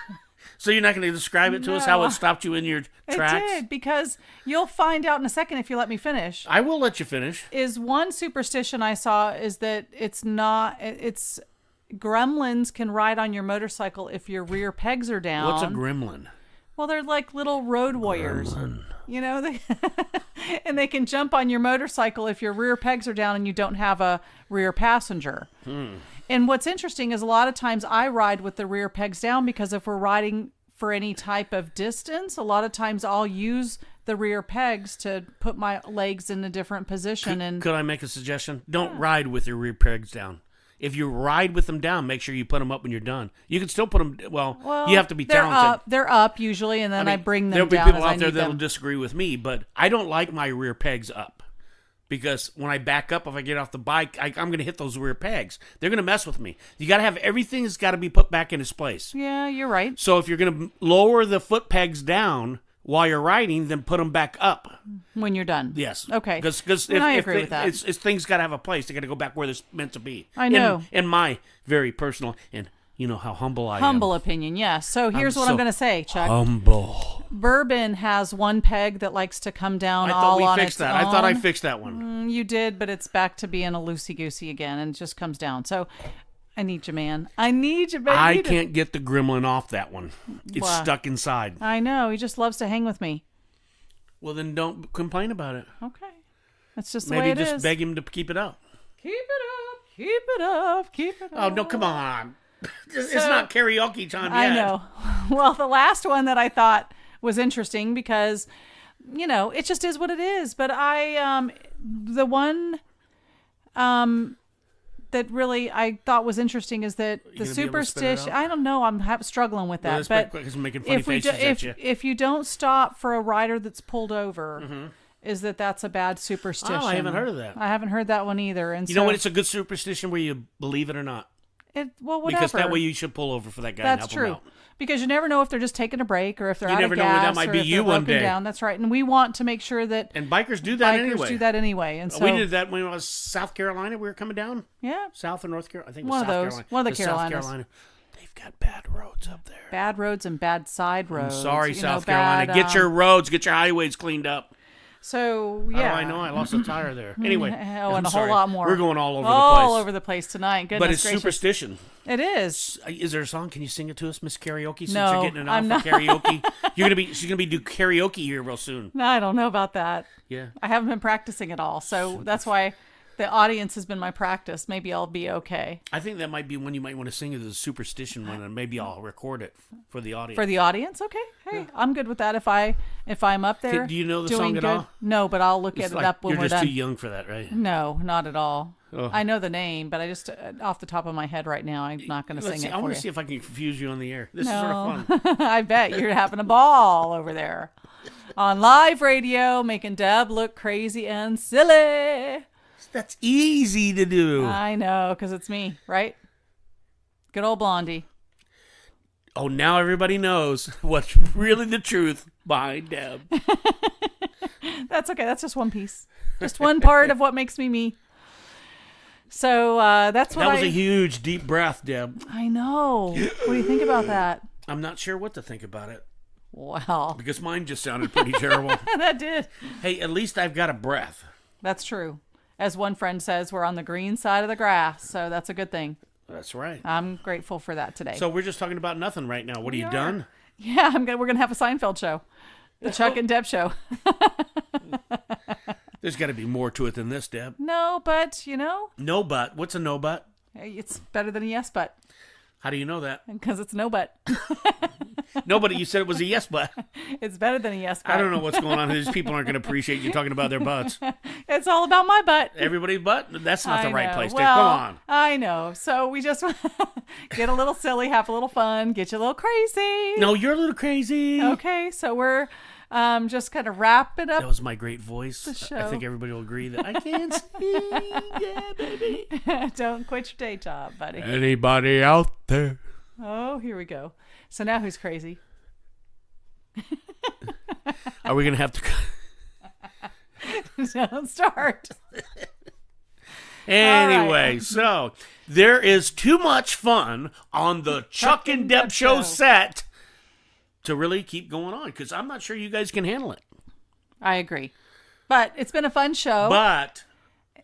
So you're not going to describe it to us how it stopped you in your tracks?
It did, because you'll find out in a second if you let me finish.
I will let you finish.
Is one superstition I saw is that it's gremlins can ride on your motorcycle if your rear pegs are down.
What's a gremlin?
Well, they're like little road warriors. And they can jump on your motorcycle if your rear pegs are down and you don't have a rear passenger. And what's interesting is a lot of times I ride with the rear pegs down because if we're riding for any type of distance, a lot of times I'll use the rear pegs to put my legs in a different position.
Could I make a suggestion? Don't ride with your rear pegs down. If you ride with them down, make sure you put them up when you're done. You can still put them. Well, you have to be talented.
They're up usually, and then I bring them
there'll
down.
There'll be people
as I
out there
need
that'll
them.
disagree with me, but I don't like my rear pegs up because when I back up, if I get off the bike, I'm going to hit those rear pegs. They're going to mess with me. You got to have everything's got to be put back in its place.
Yeah, you're right.
So if you're going to lower the foot pegs down while you're riding, then put them back up
When you're done.
Yes.
Okay.
Because
I agree with that.
It's things got to have a place. They got to go back where they're meant to be.
I know.
In my very personal and You know how humble I am.
Humble opinion, yes. So here's what I'm going to say, Chuck.
Humble.
Bourbon has one peg that likes to come down
I
all
thought we
on
fixed
its
that.
own.
I thought I fixed that one.
You did, but it's back to being a loosey-goosey again, and it just comes down. So I need you, man. I need you, baby.
I can't get the gremlin off that one. It's
Why?
stuck inside.
I know. He just loves to hang with me.
Well, then don't complain about it.
Okay. That's just the
Maybe
way it
just
is.
beg him to keep it up.
Keep it up. Keep it up. Keep it up.
Oh, no, come on. It's not karaoke time yet.
I know. Well, the last one that I thought was interesting because, you know, it just is what it is. But the one that really I thought was interesting is that the superstition. I don't know. I'm struggling with that.
Well,
but
because I'm making funny faces at you.
if you don't stop for a rider that's pulled over, is that's a bad superstition?
Oh, I haven't heard of that.
I haven't heard that one either. And
You know what? It's a good superstition where you believe it or not.
Whatever.
Because that way you should pull over for that guy and
That's
help him
true.
out.
Because you never know if they're just taking a break or if they're
You
out
never
of
know
gas
when that might
or
be
if
you
they're
one
broken
day.
down. That's right. And we want to make sure that
And bikers do that
bikers
anyway.
do that anyway. And so
We did that when I was South Carolina. We were coming down.
yeah,
South or North Carolina? I think it was
One of
South
those.
Carolina.
One of the
It was South
Carolinas.
Carolina. They've got bad roads up there.
bad roads and bad side
I'm
roads.
sorry,
you know,
South Carolina.
bad,
Get your roads, get your highways cleaned up.
So
How
yeah.
do I know? I lost a tire there. Anyway.
Oh,
I'm
and a
sorry.
whole lot more.
We're going all over the place.
All over the place tonight. Goodness
But it's
gracious.
superstition.
It is.
Is there a song? Can you sing it to us, Miss Karaoke? Since
No,
you're getting it
I'm
off for
not.
karaoke. She's gonna be do karaoke here real soon.
No, I don't know about that.
Yeah.
I haven't been practicing at all. So that's why the audience has been my practice. Maybe I'll be okay.
I think that might be one you might want to sing as a superstition one, and maybe I'll record it for the audience.
For the audience, okay. Hey, I'm good with that. If I'm up there,
Do you know the
doing
song at
good.
all?
No, but I'll look
It's
at it
like
up when
you're
we're
just
done.
too young for that, right?
No, not at all.
Oh.
I know the name, but I just off the top of my head right now, I'm not going to
Let's
sing
see.
it
I
for
want
you.
to see if I can confuse you on the air. This is sort of
No.
fun.
I bet you're having a ball over there on live radio, making Deb look crazy and silly.
That's easy to do.
I know, because it's me, right? Good old Blondie.
Oh, now everybody knows what's really the truth behind Deb.
That's okay. That's just one piece. Just one part of what makes me me. So that's what
That was a huge, deep breath, Deb.
I know. What do you think about that?
I'm not sure what to think about it
Well,
because mine just sounded pretty terrible.
that did.
Hey, at least I've got a breath.
That's true. As one friend says, we're on the green side of the grass, so that's a good thing.
That's right.
I'm grateful for that today.
So we're just talking about nothing right now. What are you
are.
done?
Yeah, we're gonna have a Seinfeld show, the Chuck-n-Deb show.
There's got to be more to it than this, Deb.
No, but you know,
No but. What's a no but?
it's better than a yes but
How do you know that?
because it's no but.
No, but you said it was a yes but.
It's better than a yes but.
I don't know what's going on. These people aren't going to appreciate you talking about their butts.
It's all about my butt.
Everybody's butt? That's not the
I
right
know.
place, Deb.
Well,
Come on.
I know. So we just get a little silly, have a little fun, get you a little crazy.
No, you're a little crazy.
Okay, so we're just kind of wrap it
That
up.
was my great voice. I
show.
think everybody will agree that I can't sing. Yeah, baby.
Don't quit your day job, buddy.
Anybody out there?
Oh, here we go. So now who's crazy?
Are we going to have to...
Don't start.
Anyway, so there is too much fun on the Chuck-n-Deb show set to really keep going on because I'm not sure you guys can handle it.
I agree. But it's been a fun show.
But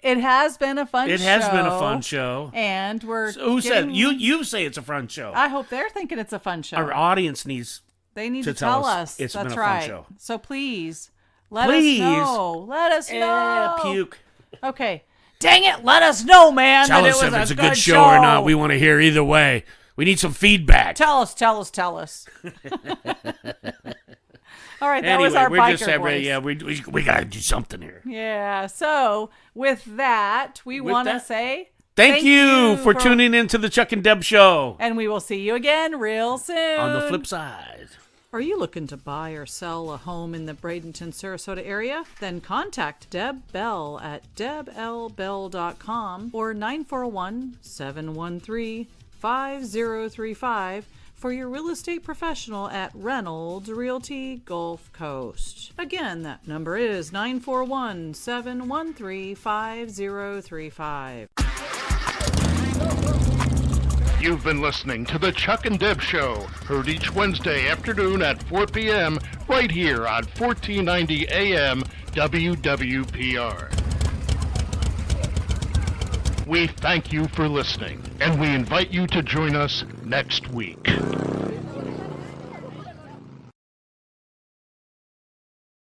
it has been a fun show.
it has been a fun show.
And we're
So who said
getting-
you say it's a fun show?
I hope they're thinking it's a fun show.
Our audience needs
They need
to
to tell
tell us
us.
it's
That's
been a fun
right.
show.
So please, let
Please.
us know. Let us know.
puke.
Okay. Dang it, let us know, man.
Tell
that
us
it
if
was
it's a good show or not. We want to hear either way. We need some feedback.
Tell us. All right, that was
Anyway,
our
we're
biker
just
voice.
yeah, we gotta do something here.
Yeah, so with that, we
With
want to
that,
say
Thank you for tuning in to the Chuck-n-Deb show.
and we will see you again real soon.
On the flip side.
Are you looking to buy or sell a home in the Bradenton, Sarasota area? Then contact Deb Bell at deblbell.com or 941-713-5035 for your real estate professional at Reynolds Realty Gulf Coast. Again, that number is 941-713-5035.
You've been listening to the Chuck-n-Deb Show, heard each Wednesday afternoon at 4 p.m. right here on 1490 AM WWPR. We thank you for listening, and we invite you to join us next week.